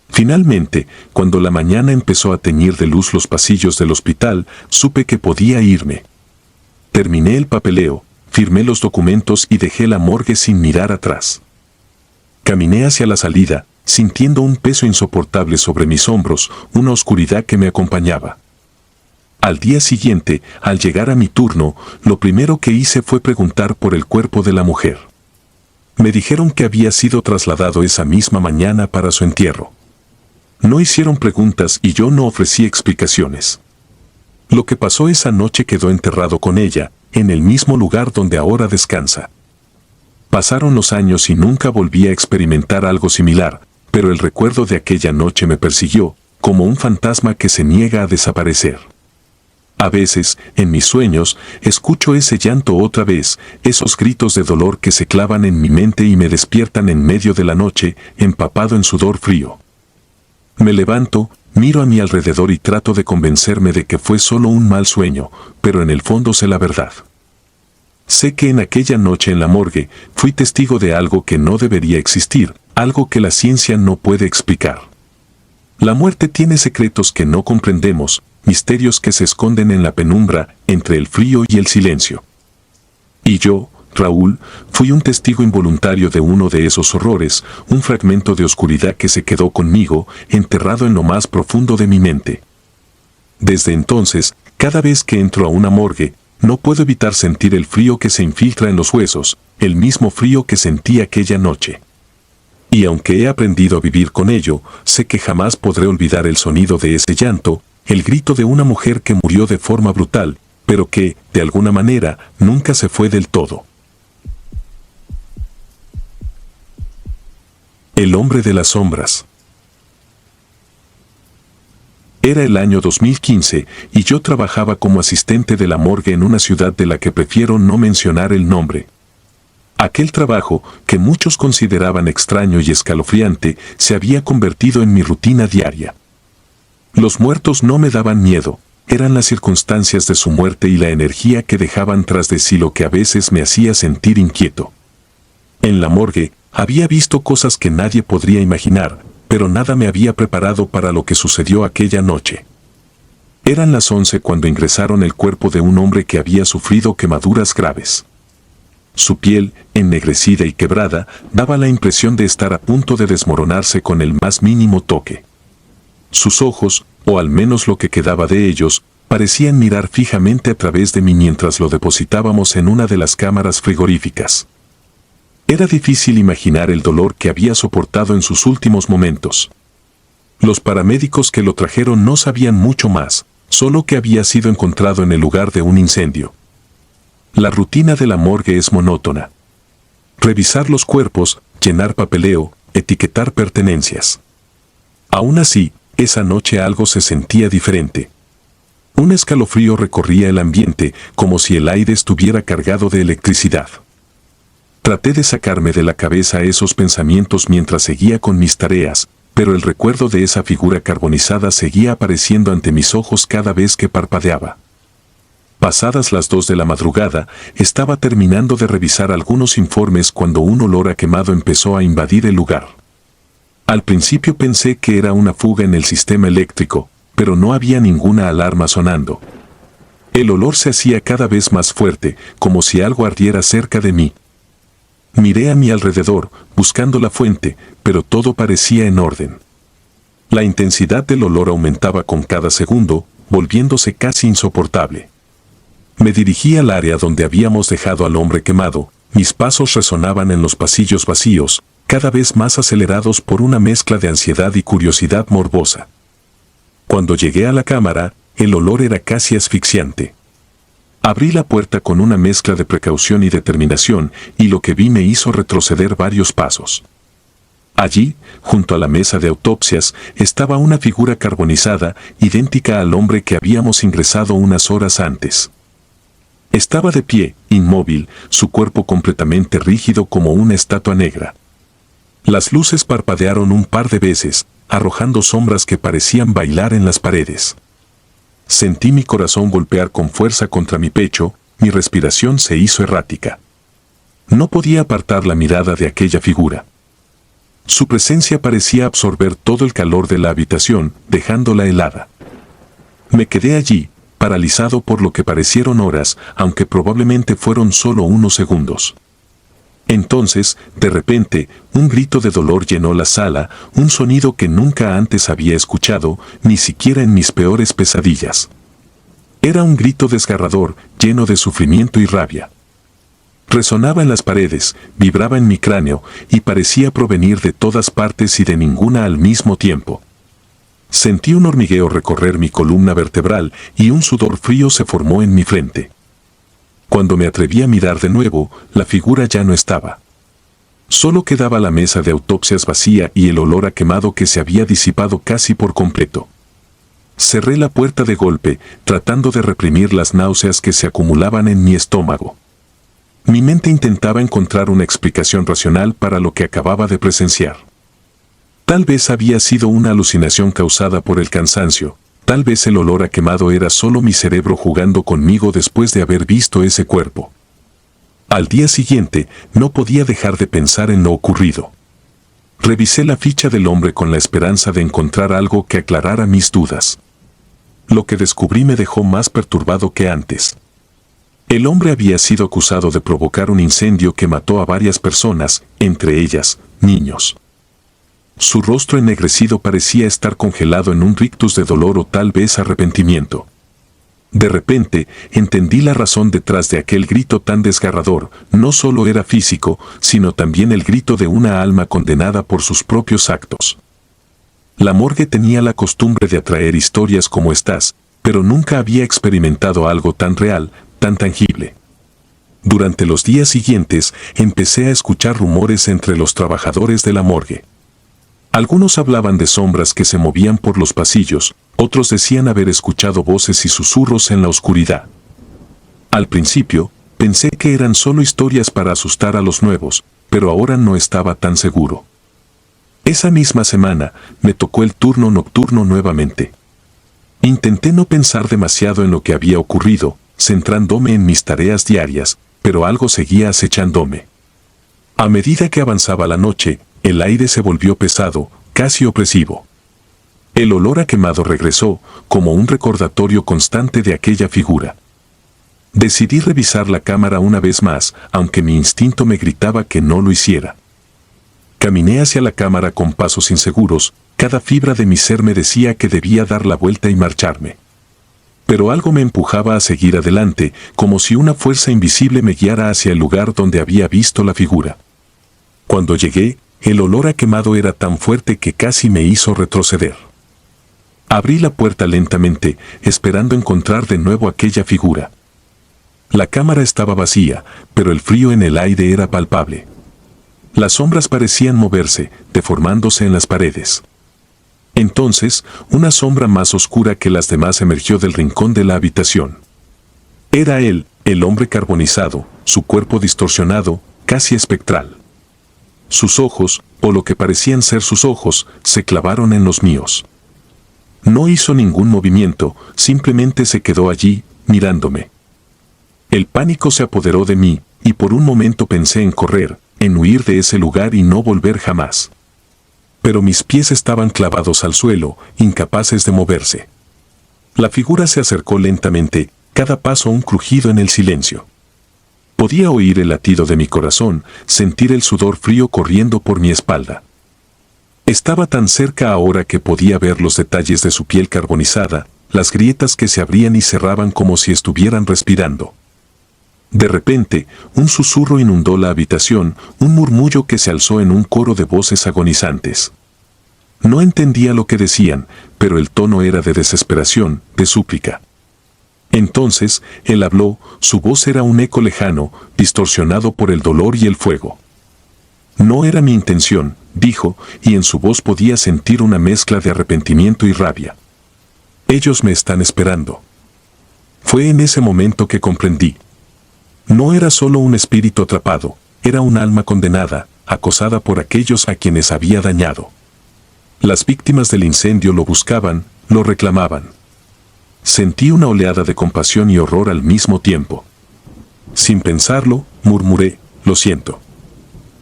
Finalmente, cuando la mañana empezó a teñir de luz los pasillos del hospital, supe que podía irme. Terminé el papeleo, firmé los documentos y dejé la morgue sin mirar atrás. Caminé hacia la salida, sintiendo un peso insoportable sobre mis hombros, una oscuridad que me acompañaba. Al día siguiente, al llegar a mi turno, lo primero que hice fue preguntar por el cuerpo de la mujer. Me dijeron que había sido trasladado esa misma mañana para su entierro. No hicieron preguntas y yo no ofrecí explicaciones. Lo que pasó esa noche quedó enterrado con ella, en el mismo lugar donde ahora descansa. Pasaron los años y nunca volví a experimentar algo similar, pero el recuerdo de aquella noche me persiguió, como un fantasma que se niega a desaparecer. A veces, en mis sueños, escucho ese llanto otra vez, esos gritos de dolor que se clavan en mi mente y me despiertan en medio de la noche, empapado en sudor frío. Me levanto, miro a mi alrededor y trato de convencerme de que fue solo un mal sueño, pero en el fondo sé la verdad. Sé que en aquella noche en la morgue fui testigo de algo que no debería existir, algo que la ciencia no puede explicar. La muerte tiene secretos que no comprendemos, misterios que se esconden en la penumbra, entre el frío y el silencio. Y yo, Raúl, fui un testigo involuntario de uno de esos horrores, un fragmento de oscuridad que se quedó conmigo, enterrado en lo más profundo de mi mente. Desde entonces, cada vez que entro a una morgue, no puedo evitar sentir el frío que se infiltra en los huesos, el mismo frío que sentí aquella noche. Y aunque he aprendido a vivir con ello, sé que jamás podré olvidar el sonido de ese llanto, el grito de una mujer que murió de forma brutal, pero que, de alguna manera, nunca se fue del todo. El hombre de las sombras. Era el año 2015 y yo trabajaba como asistente de la morgue en una ciudad de la que prefiero no mencionar el nombre. Aquel trabajo, que muchos consideraban extraño y escalofriante, se había convertido en mi rutina diaria. Los muertos no me daban miedo, eran las circunstancias de su muerte y la energía que dejaban tras de sí lo que a veces me hacía sentir inquieto. En la morgue, había visto cosas que nadie podría imaginar, pero nada me había preparado para lo que sucedió aquella noche. Eran las 11 cuando ingresaron el cuerpo de un hombre que había sufrido quemaduras graves. Su piel, ennegrecida y quebrada, daba la impresión de estar a punto de desmoronarse con el más mínimo toque. Sus ojos, o al menos lo que quedaba de ellos, parecían mirar fijamente a través de mí mientras lo depositábamos en una de las cámaras frigoríficas. Era difícil imaginar el dolor que había soportado en sus últimos momentos. Los paramédicos que lo trajeron no sabían mucho más, solo que había sido encontrado en el lugar de un incendio. La rutina de la morgue es monótona. Revisar los cuerpos, llenar papeleo, etiquetar pertenencias. Aún así, esa noche algo se sentía diferente. Un escalofrío recorría el ambiente, como si el aire estuviera cargado de electricidad. Traté de sacarme de la cabeza esos pensamientos mientras seguía con mis tareas, pero el recuerdo de esa figura carbonizada seguía apareciendo ante mis ojos cada vez que parpadeaba. Pasadas las 2 de la madrugada, estaba terminando de revisar algunos informes cuando un olor a quemado empezó a invadir el lugar. Al principio pensé que era una fuga en el sistema eléctrico, pero no había ninguna alarma sonando. El olor se hacía cada vez más fuerte, como si algo ardiera cerca de mí. Miré a mi alrededor, buscando la fuente, pero todo parecía en orden. La intensidad del olor aumentaba con cada segundo, volviéndose casi insoportable. Me dirigí al área donde habíamos dejado al hombre quemado. Mis pasos resonaban en los pasillos vacíos, cada vez más acelerados por una mezcla de ansiedad y curiosidad morbosa. Cuando llegué a la cámara, el olor era casi asfixiante. Abrí la puerta con una mezcla de precaución y determinación, y lo que vi me hizo retroceder varios pasos. Allí, junto a la mesa de autopsias, estaba una figura carbonizada, idéntica al hombre que habíamos ingresado unas horas antes. Estaba de pie, inmóvil, su cuerpo completamente rígido como una estatua negra. Las luces parpadearon un par de veces, arrojando sombras que parecían bailar en las paredes. Sentí mi corazón golpear con fuerza contra mi pecho, mi respiración se hizo errática. No podía apartar la mirada de aquella figura. Su presencia parecía absorber todo el calor de la habitación, dejándola helada. Me quedé allí, paralizado por lo que parecieron horas, aunque probablemente fueron solo unos segundos. Entonces, de repente, un grito de dolor llenó la sala, un sonido que nunca antes había escuchado, ni siquiera en mis peores pesadillas. Era un grito desgarrador, lleno de sufrimiento y rabia. Resonaba en las paredes, vibraba en mi cráneo, y parecía provenir de todas partes y de ninguna al mismo tiempo. Sentí un hormigueo recorrer mi columna vertebral y un sudor frío se formó en mi frente. Cuando me atreví a mirar de nuevo, la figura ya no estaba. Solo quedaba la mesa de autopsias vacía y el olor a quemado que se había disipado casi por completo. Cerré la puerta de golpe, tratando de reprimir las náuseas que se acumulaban en mi estómago. Mi mente intentaba encontrar una explicación racional para lo que acababa de presenciar. Tal vez había sido una alucinación causada por el cansancio. Tal vez el olor a quemado era solo mi cerebro jugando conmigo después de haber visto ese cuerpo. Al día siguiente, no podía dejar de pensar en lo ocurrido. Revisé la ficha del hombre con la esperanza de encontrar algo que aclarara mis dudas. Lo que descubrí me dejó más perturbado que antes. El hombre había sido acusado de provocar un incendio que mató a varias personas, entre ellas, niños. Su rostro ennegrecido parecía estar congelado en un rictus de dolor o tal vez arrepentimiento. De repente, entendí la razón detrás de aquel grito tan desgarrador. No solo era físico, sino también el grito de una alma condenada por sus propios actos. La morgue tenía la costumbre de atraer historias como estas, pero nunca había experimentado algo tan real, tan tangible. Durante los días siguientes, empecé a escuchar rumores entre los trabajadores de la morgue. Algunos hablaban de sombras que se movían por los pasillos, otros decían haber escuchado voces y susurros en la oscuridad. Al principio, pensé que eran solo historias para asustar a los nuevos, pero ahora no estaba tan seguro. Esa misma semana, me tocó el turno nocturno nuevamente. Intenté no pensar demasiado en lo que había ocurrido, centrándome en mis tareas diarias, pero algo seguía acechándome. A medida que avanzaba la noche, el aire se volvió pesado, casi opresivo. El olor a quemado regresó, como un recordatorio constante de aquella figura. Decidí revisar la cámara una vez más, aunque mi instinto me gritaba que no lo hiciera. Caminé hacia la cámara con pasos inseguros, cada fibra de mi ser me decía que debía dar la vuelta y marcharme. Pero algo me empujaba a seguir adelante, como si una fuerza invisible me guiara hacia el lugar donde había visto la figura. Cuando llegué, el olor a quemado era tan fuerte que casi me hizo retroceder. Abrí la puerta lentamente, esperando encontrar de nuevo aquella figura. La cámara estaba vacía, pero el frío en el aire era palpable. Las sombras parecían moverse, deformándose en las paredes. Entonces, una sombra más oscura que las demás emergió del rincón de la habitación. Era él, el hombre carbonizado, su cuerpo distorsionado, casi espectral. Sus ojos, o lo que parecían ser sus ojos, se clavaron en los míos. No hizo ningún movimiento, simplemente se quedó allí, mirándome. El pánico se apoderó de mí, y por un momento pensé en correr, en huir de ese lugar y no volver jamás. Pero mis pies estaban clavados al suelo, incapaces de moverse. La figura se acercó lentamente, cada paso un crujido en el silencio. Podía oír el latido de mi corazón, sentir el sudor frío corriendo por mi espalda. Estaba tan cerca ahora que podía ver los detalles de su piel carbonizada, las grietas que se abrían y cerraban como si estuvieran respirando. De repente, un susurro inundó la habitación, un murmullo que se alzó en un coro de voces agonizantes. No entendía lo que decían, pero el tono era de desesperación, de súplica. Entonces, él habló, su voz era un eco lejano, distorsionado por el dolor y el fuego. No era mi intención, dijo, y en su voz podía sentir una mezcla de arrepentimiento y rabia. Ellos me están esperando. Fue en ese momento que comprendí. No era solo un espíritu atrapado, era un alma condenada, acosada por aquellos a quienes había dañado. Las víctimas del incendio lo buscaban, lo reclamaban. Sentí una oleada de compasión y horror al mismo tiempo. Sin pensarlo, murmuré, lo siento.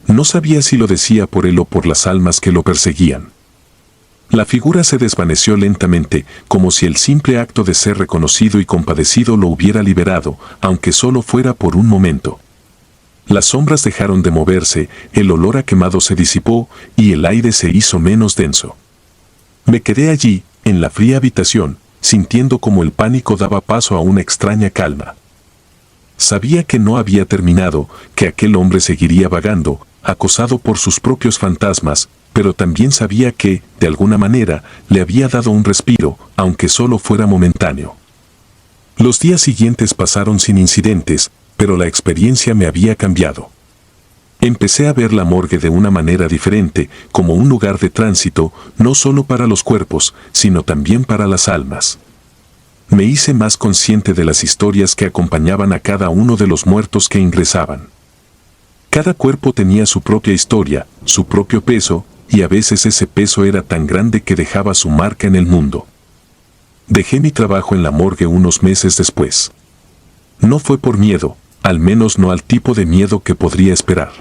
No sabía si lo decía por él o por las almas que lo perseguían. La figura se desvaneció lentamente, como si el simple acto de ser reconocido y compadecido lo hubiera liberado, aunque solo fuera por un momento. Las sombras dejaron de moverse, el olor a quemado se disipó y el aire se hizo menos denso. Me quedé allí, en la fría habitación, sintiendo como el pánico daba paso a una extraña calma. Sabía que no había terminado, que aquel hombre seguiría vagando, acosado por sus propios fantasmas, pero también sabía que, de alguna manera, le había dado un respiro, aunque solo fuera momentáneo. Los días siguientes pasaron sin incidentes, pero la experiencia me había cambiado. Empecé a ver la morgue de una manera diferente, como un lugar de tránsito, no solo para los cuerpos, sino también para las almas. Me hice más consciente de las historias que acompañaban a cada uno de los muertos que ingresaban. Cada cuerpo tenía su propia historia, su propio peso, y a veces ese peso era tan grande que dejaba su marca en el mundo. Dejé mi trabajo en la morgue unos meses después. No fue por miedo, al menos no al tipo de miedo que podría esperar.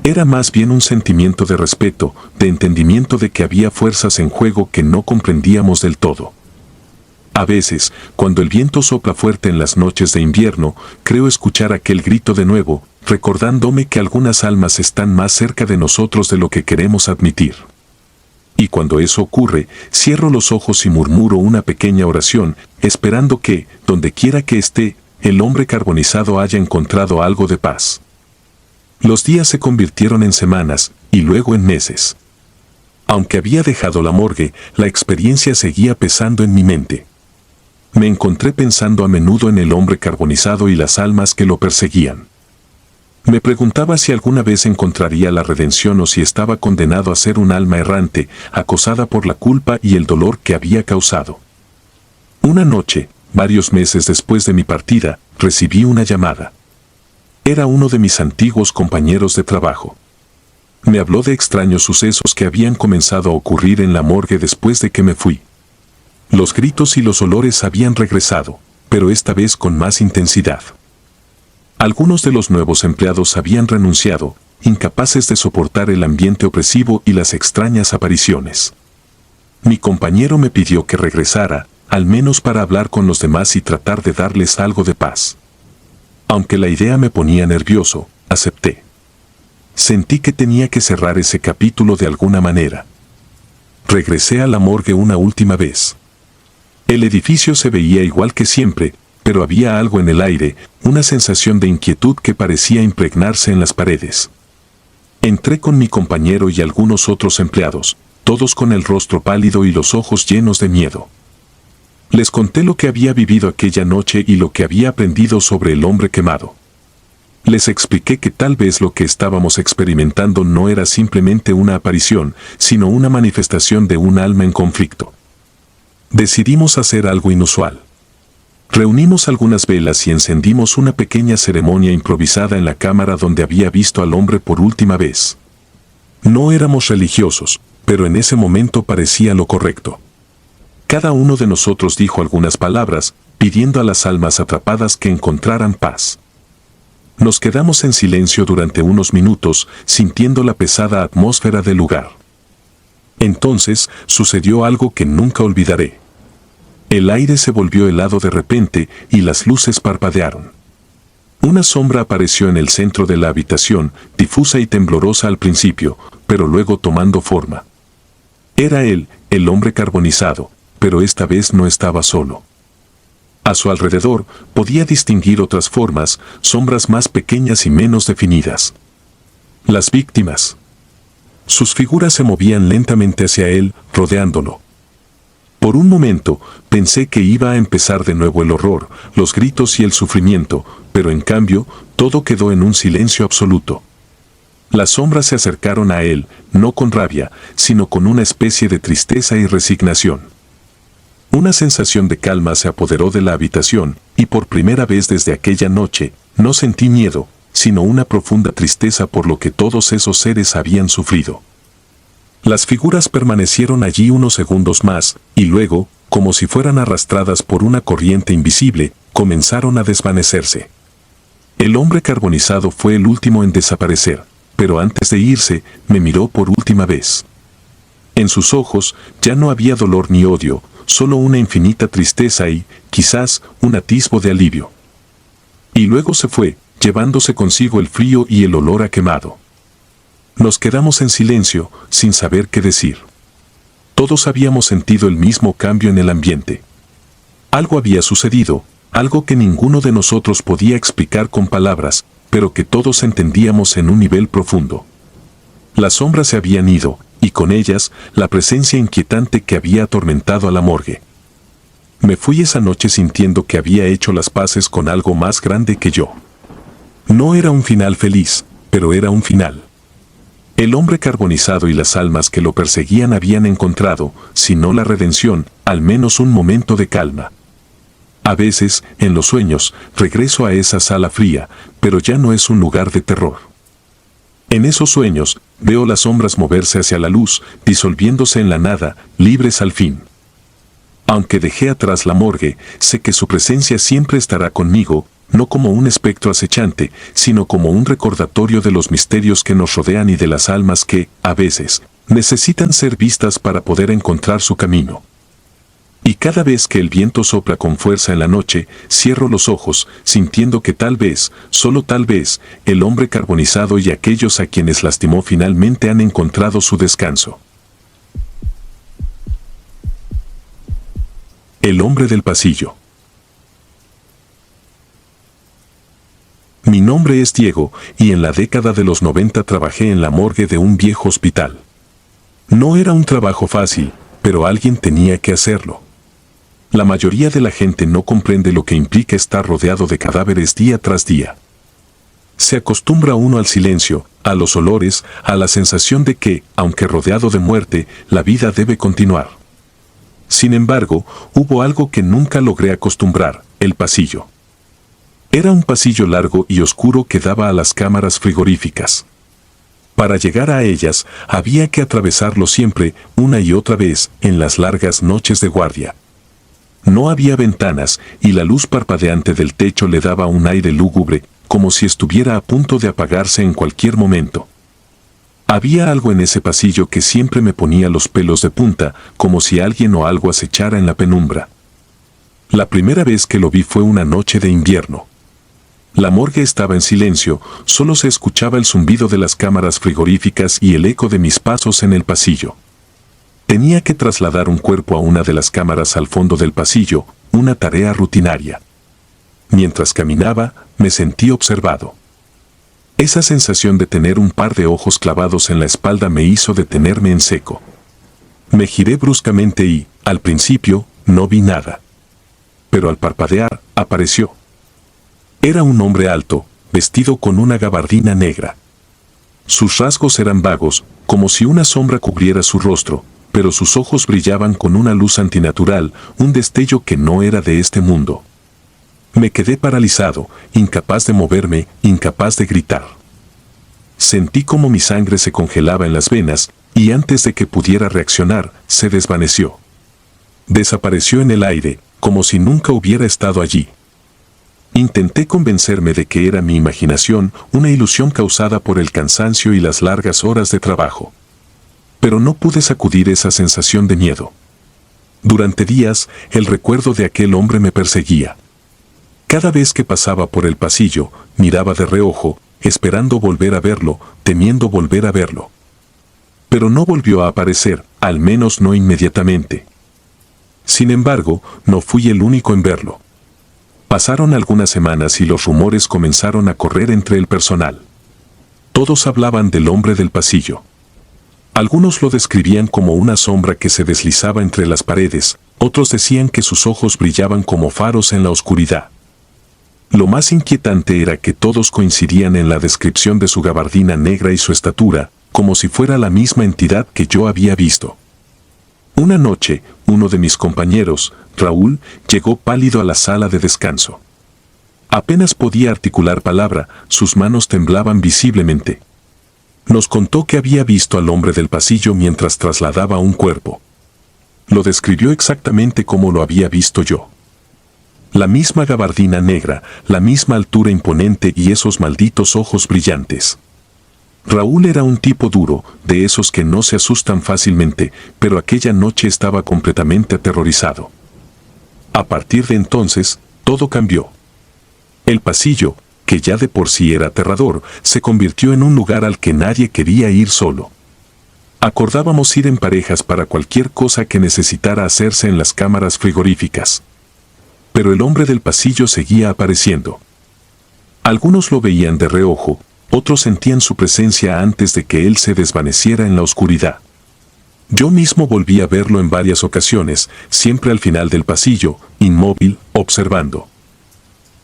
Era más bien un sentimiento de respeto, de entendimiento de que había fuerzas en juego que no comprendíamos del todo. A veces, cuando el viento sopla fuerte en las noches de invierno, creo escuchar aquel grito de nuevo, recordándome que algunas almas están más cerca de nosotros de lo que queremos admitir. Y cuando eso ocurre, cierro los ojos y murmuro una pequeña oración, esperando que, donde quiera que esté, el hombre carbonizado haya encontrado algo de paz. Los días se convirtieron en semanas, y luego en meses. Aunque había dejado la morgue, la experiencia seguía pesando en mi mente. Me encontré pensando a menudo en el hombre carbonizado y las almas que lo perseguían. Me preguntaba si alguna vez encontraría la redención o si estaba condenado a ser un alma errante, acosada por la culpa y el dolor que había causado. Una noche, varios meses después de mi partida, recibí una llamada. Era uno de mis antiguos compañeros de trabajo. Me habló de extraños sucesos que habían comenzado a ocurrir en la morgue después de que me fui. Los gritos y los olores habían regresado, pero esta vez con más intensidad. Algunos de los nuevos empleados habían renunciado, incapaces de soportar el ambiente opresivo y las extrañas apariciones. Mi compañero me pidió que regresara, al menos para hablar con los demás y tratar de darles algo de paz. Aunque la idea me ponía nervioso, acepté. Sentí que tenía que cerrar ese capítulo de alguna manera. Regresé a la morgue una última vez. El edificio se veía igual que siempre, pero había algo en el aire, una sensación de inquietud que parecía impregnarse en las paredes. Entré con mi compañero y algunos otros empleados, todos con el rostro pálido y los ojos llenos de miedo. Les conté lo que había vivido aquella noche y lo que había aprendido sobre el hombre quemado. Les expliqué que tal vez lo que estábamos experimentando no era simplemente una aparición, sino una manifestación de un alma en conflicto. Decidimos hacer algo inusual. Reunimos algunas velas y encendimos una pequeña ceremonia improvisada en la cámara donde había visto al hombre por última vez. No éramos religiosos, pero en ese momento parecía lo correcto. Cada uno de nosotros dijo algunas palabras, pidiendo a las almas atrapadas que encontraran paz. Nos quedamos en silencio durante unos minutos, sintiendo la pesada atmósfera del lugar. Entonces, sucedió algo que nunca olvidaré. El aire se volvió helado de repente y las luces parpadearon. Una sombra apareció en el centro de la habitación, difusa y temblorosa al principio, pero luego tomando forma. Era él, el hombre carbonizado, pero esta vez no estaba solo. A su alrededor podía distinguir otras formas, sombras más pequeñas y menos definidas. Las víctimas. Sus figuras se movían lentamente hacia él, rodeándolo. Por un momento, pensé que iba a empezar de nuevo el horror, los gritos y el sufrimiento, pero en cambio, todo quedó en un silencio absoluto. Las sombras se acercaron a él, no con rabia, sino con una especie de tristeza y resignación. Una sensación de calma se apoderó de la habitación, y por primera vez desde aquella noche, no sentí miedo, sino una profunda tristeza por lo que todos esos seres habían sufrido. Las figuras permanecieron allí unos segundos más, y luego, como si fueran arrastradas por una corriente invisible, comenzaron a desvanecerse. El hombre carbonizado fue el último en desaparecer, pero antes de irse, me miró por última vez. En sus ojos ya no había dolor ni odio, solo una infinita tristeza y, quizás, un atisbo de alivio. Y luego se fue, llevándose consigo el frío y el olor a quemado. Nos quedamos en silencio, sin saber qué decir. Todos habíamos sentido el mismo cambio en el ambiente. Algo había sucedido, algo que ninguno de nosotros podía explicar con palabras, pero que todos entendíamos en un nivel profundo. Las sombras se habían ido, y con ellas, la presencia inquietante que había atormentado a la morgue. Me fui esa noche sintiendo que había hecho las paces con algo más grande que yo. No era un final feliz, pero era un final. El hombre carbonizado y las almas que lo perseguían habían encontrado, si no la redención, al menos un momento de calma. A veces, en los sueños, regreso a esa sala fría, pero ya no es un lugar de terror. En esos sueños, veo las sombras moverse hacia la luz, disolviéndose en la nada, libres al fin. Aunque dejé atrás la morgue, sé que su presencia siempre estará conmigo, no como un espectro acechante, sino como un recordatorio de los misterios que nos rodean y de las almas que, a veces, necesitan ser vistas para poder encontrar su camino. Y cada vez que el viento sopla con fuerza en la noche, cierro los ojos, sintiendo que tal vez, solo tal vez, el hombre carbonizado y aquellos a quienes lastimó finalmente han encontrado su descanso. El hombre del pasillo. Mi nombre es Diego, y en la década de los 90 trabajé en la morgue de un viejo hospital. No era un trabajo fácil, pero alguien tenía que hacerlo. La mayoría de la gente no comprende lo que implica estar rodeado de cadáveres día tras día. Se acostumbra uno al silencio, a los olores, a la sensación de que, aunque rodeado de muerte, la vida debe continuar. Sin embargo, hubo algo que nunca logré acostumbrar: el pasillo. Era un pasillo largo y oscuro que daba a las cámaras frigoríficas. Para llegar a ellas, había que atravesarlo siempre, una y otra vez, en las largas noches de guardia. No había ventanas, y la luz parpadeante del techo le daba un aire lúgubre, como si estuviera a punto de apagarse en cualquier momento. Había algo en ese pasillo que siempre me ponía los pelos de punta, como si alguien o algo acechara en la penumbra. La primera vez que lo vi fue una noche de invierno. La morgue estaba en silencio, solo se escuchaba el zumbido de las cámaras frigoríficas y el eco de mis pasos en el pasillo. Tenía que trasladar un cuerpo a una de las cámaras al fondo del pasillo, una tarea rutinaria. Mientras caminaba, me sentí observado. Esa sensación de tener un par de ojos clavados en la espalda me hizo detenerme en seco. Me giré bruscamente y, al principio, no vi nada. Pero al parpadear, apareció. Era un hombre alto, vestido con una gabardina negra. Sus rasgos eran vagos, como si una sombra cubriera su rostro, pero sus ojos brillaban con una luz antinatural, un destello que no era de este mundo. Me quedé paralizado, incapaz de moverme, incapaz de gritar. Sentí como mi sangre se congelaba en las venas, y antes de que pudiera reaccionar, se desvaneció. Desapareció en el aire, como si nunca hubiera estado allí. Intenté convencerme de que era mi imaginación, una ilusión causada por el cansancio y las largas horas de trabajo. Pero no pude sacudir esa sensación de miedo. Durante días, el recuerdo de aquel hombre me perseguía. Cada vez que pasaba por el pasillo, miraba de reojo, esperando volver a verlo, temiendo volver a verlo. Pero no volvió a aparecer, al menos no inmediatamente. Sin embargo, no fui el único en verlo. Pasaron algunas semanas y los rumores comenzaron a correr entre el personal. Todos hablaban del hombre del pasillo. Algunos lo describían como una sombra que se deslizaba entre las paredes, otros decían que sus ojos brillaban como faros en la oscuridad. Lo más inquietante era que todos coincidían en la descripción de su gabardina negra y su estatura, como si fuera la misma entidad que yo había visto. Una noche, uno de mis compañeros, Raúl, llegó pálido a la sala de descanso. Apenas podía articular palabra, sus manos temblaban visiblemente. Nos contó que había visto al hombre del pasillo mientras trasladaba un cuerpo. Lo describió exactamente como lo había visto yo. La misma gabardina negra, la misma altura imponente y esos malditos ojos brillantes. Raúl era un tipo duro, de esos que no se asustan fácilmente, pero aquella noche estaba completamente aterrorizado. A partir de entonces, todo cambió. El pasillo, que ya de por sí era aterrador, se convirtió en un lugar al que nadie quería ir solo. Acordábamos ir en parejas para cualquier cosa que necesitara hacerse en las cámaras frigoríficas. Pero el hombre del pasillo seguía apareciendo. Algunos lo veían de reojo, otros sentían su presencia antes de que él se desvaneciera en la oscuridad. Yo mismo volví a verlo en varias ocasiones, siempre al final del pasillo, inmóvil, observando.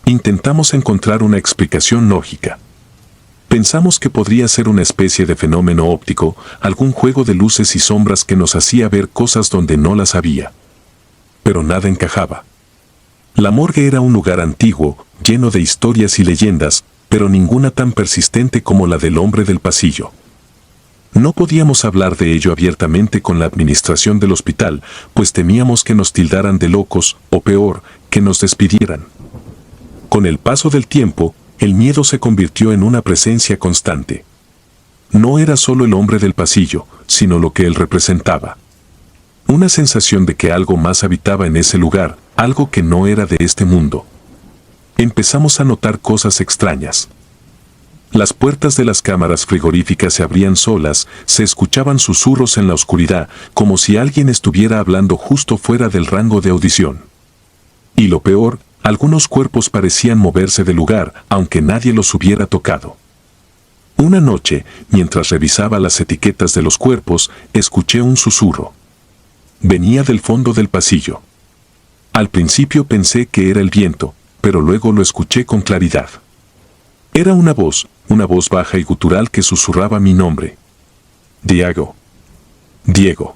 Intentamos encontrar una explicación lógica. Pensamos que podría ser una especie de fenómeno óptico, algún juego de luces y sombras que nos hacía ver cosas donde no las había. Pero nada encajaba. La morgue era un lugar antiguo, lleno de historias y leyendas, pero ninguna tan persistente como la del hombre del pasillo. No podíamos hablar de ello abiertamente con la administración del hospital, pues temíamos que nos tildaran de locos, o peor, que nos despidieran. Con el paso del tiempo, el miedo se convirtió en una presencia constante. No era solo el hombre del pasillo, sino lo que él representaba. Una sensación de que algo más habitaba en ese lugar, algo que no era de este mundo. Empezamos a notar cosas extrañas. Las puertas de las cámaras frigoríficas se abrían solas, se escuchaban susurros en la oscuridad, como si alguien estuviera hablando justo fuera del rango de audición. Y lo peor, algunos cuerpos parecían moverse del lugar, aunque nadie los hubiera tocado. Una noche, mientras revisaba las etiquetas de los cuerpos, escuché un susurro. Venía del fondo del pasillo. Al principio pensé que era el viento, pero luego lo escuché con claridad. Era una voz baja y gutural que susurraba mi nombre. Diego. Diego.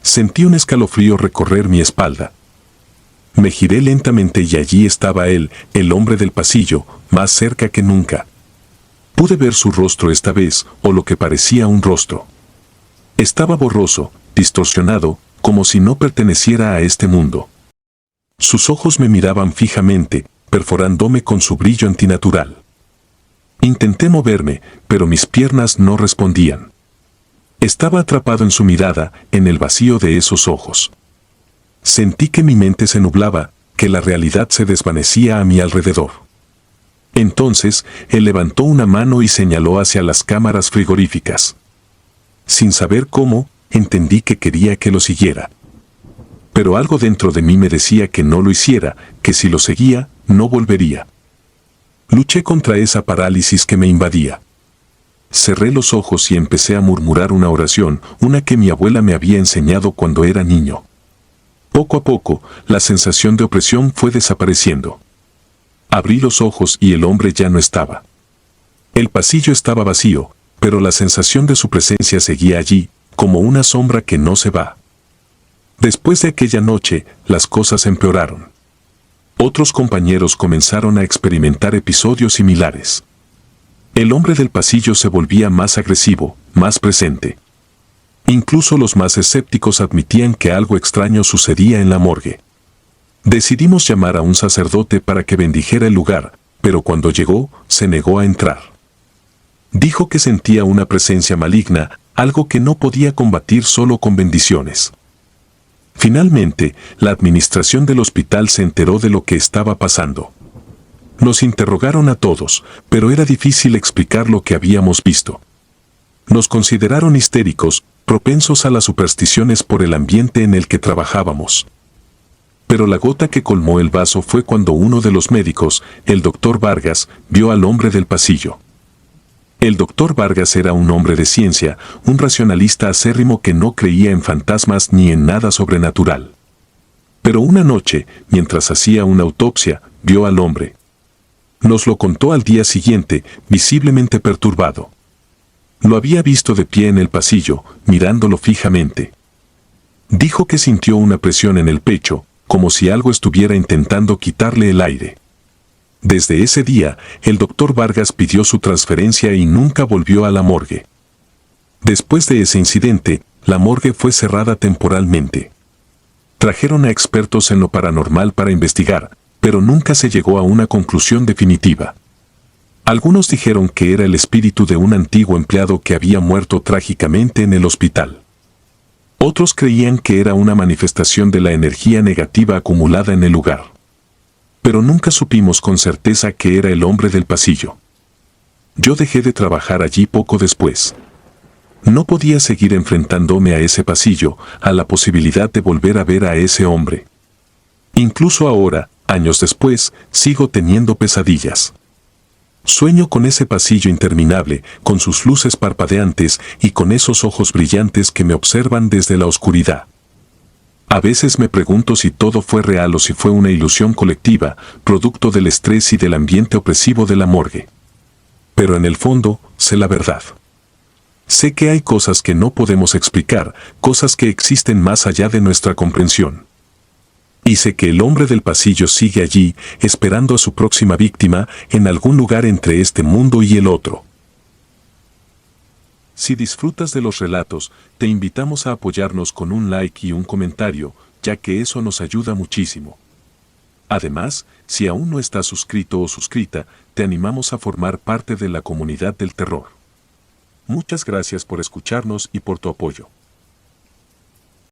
Sentí un escalofrío recorrer mi espalda. Me giré lentamente y allí estaba él, el hombre del pasillo, más cerca que nunca. Pude ver su rostro esta vez, o lo que parecía un rostro. Estaba borroso, distorsionado, como si no perteneciera a este mundo. Sus ojos me miraban fijamente, perforándome con su brillo antinatural. Intenté moverme, pero mis piernas no respondían. Estaba atrapado en su mirada, en el vacío de esos ojos. Sentí que mi mente se nublaba, que la realidad se desvanecía a mi alrededor. Entonces, él levantó una mano y señaló hacia las cámaras frigoríficas. Sin saber cómo, entendí que quería que lo siguiera. Pero algo dentro de mí me decía que no lo hiciera, que si lo seguía, no volvería. Luché contra esa parálisis que me invadía. Cerré los ojos y empecé a murmurar una oración, una que mi abuela me había enseñado cuando era niño. Poco a poco, la sensación de opresión fue desapareciendo. Abrí los ojos y el hombre ya no estaba. El pasillo estaba vacío, pero la sensación de su presencia seguía allí, como una sombra que no se va. Después de aquella noche, las cosas empeoraron. Otros compañeros comenzaron a experimentar episodios similares. El hombre del pasillo se volvía más agresivo, más presente. Incluso los más escépticos admitían que algo extraño sucedía en la morgue. Decidimos llamar a un sacerdote para que bendijera el lugar, pero cuando llegó, se negó a entrar. Dijo que sentía una presencia maligna, algo que no podía combatir solo con bendiciones. Finalmente, la administración del hospital se enteró de lo que estaba pasando. Nos interrogaron a todos, pero era difícil explicar lo que habíamos visto. Nos consideraron histéricos, propensos a las supersticiones por el ambiente en el que trabajábamos. Pero la gota que colmó el vaso fue cuando uno de los médicos, el doctor Vargas, vio al hombre del pasillo. El doctor Vargas era un hombre de ciencia, un racionalista acérrimo que no creía en fantasmas ni en nada sobrenatural. Pero una noche, mientras hacía una autopsia, vio al hombre. Nos lo contó al día siguiente, visiblemente perturbado. Lo había visto de pie en el pasillo, mirándolo fijamente. Dijo que sintió una presión en el pecho, como si algo estuviera intentando quitarle el aire. Desde ese día, el doctor Vargas pidió su transferencia y nunca volvió a la morgue. Después de ese incidente, la morgue fue cerrada temporalmente. Trajeron a expertos en lo paranormal para investigar, pero nunca se llegó a una conclusión definitiva. Algunos dijeron que era el espíritu de un antiguo empleado que había muerto trágicamente en el hospital. Otros creían que era una manifestación de la energía negativa acumulada en el lugar. Pero nunca supimos con certeza que era el hombre del pasillo. Yo dejé de trabajar allí poco después. No podía seguir enfrentándome a ese pasillo, a la posibilidad de volver a ver a ese hombre. Incluso ahora, años después, sigo teniendo pesadillas. Sueño con ese pasillo interminable, con sus luces parpadeantes y con esos ojos brillantes que me observan desde la oscuridad. A veces me pregunto si todo fue real o si fue una ilusión colectiva, producto del estrés y del ambiente opresivo de la morgue. Pero en el fondo, sé la verdad. Sé que hay cosas que no podemos explicar, cosas que existen más allá de nuestra comprensión. Y sé que el hombre del pasillo sigue allí, esperando a su próxima víctima, en algún lugar entre este mundo y el otro. Si disfrutas de los relatos, te invitamos a apoyarnos con un like y un comentario, ya que eso nos ayuda muchísimo. Además, si aún no estás suscrito o suscrita, te animamos a formar parte de la comunidad del terror. Muchas gracias por escucharnos y por tu apoyo.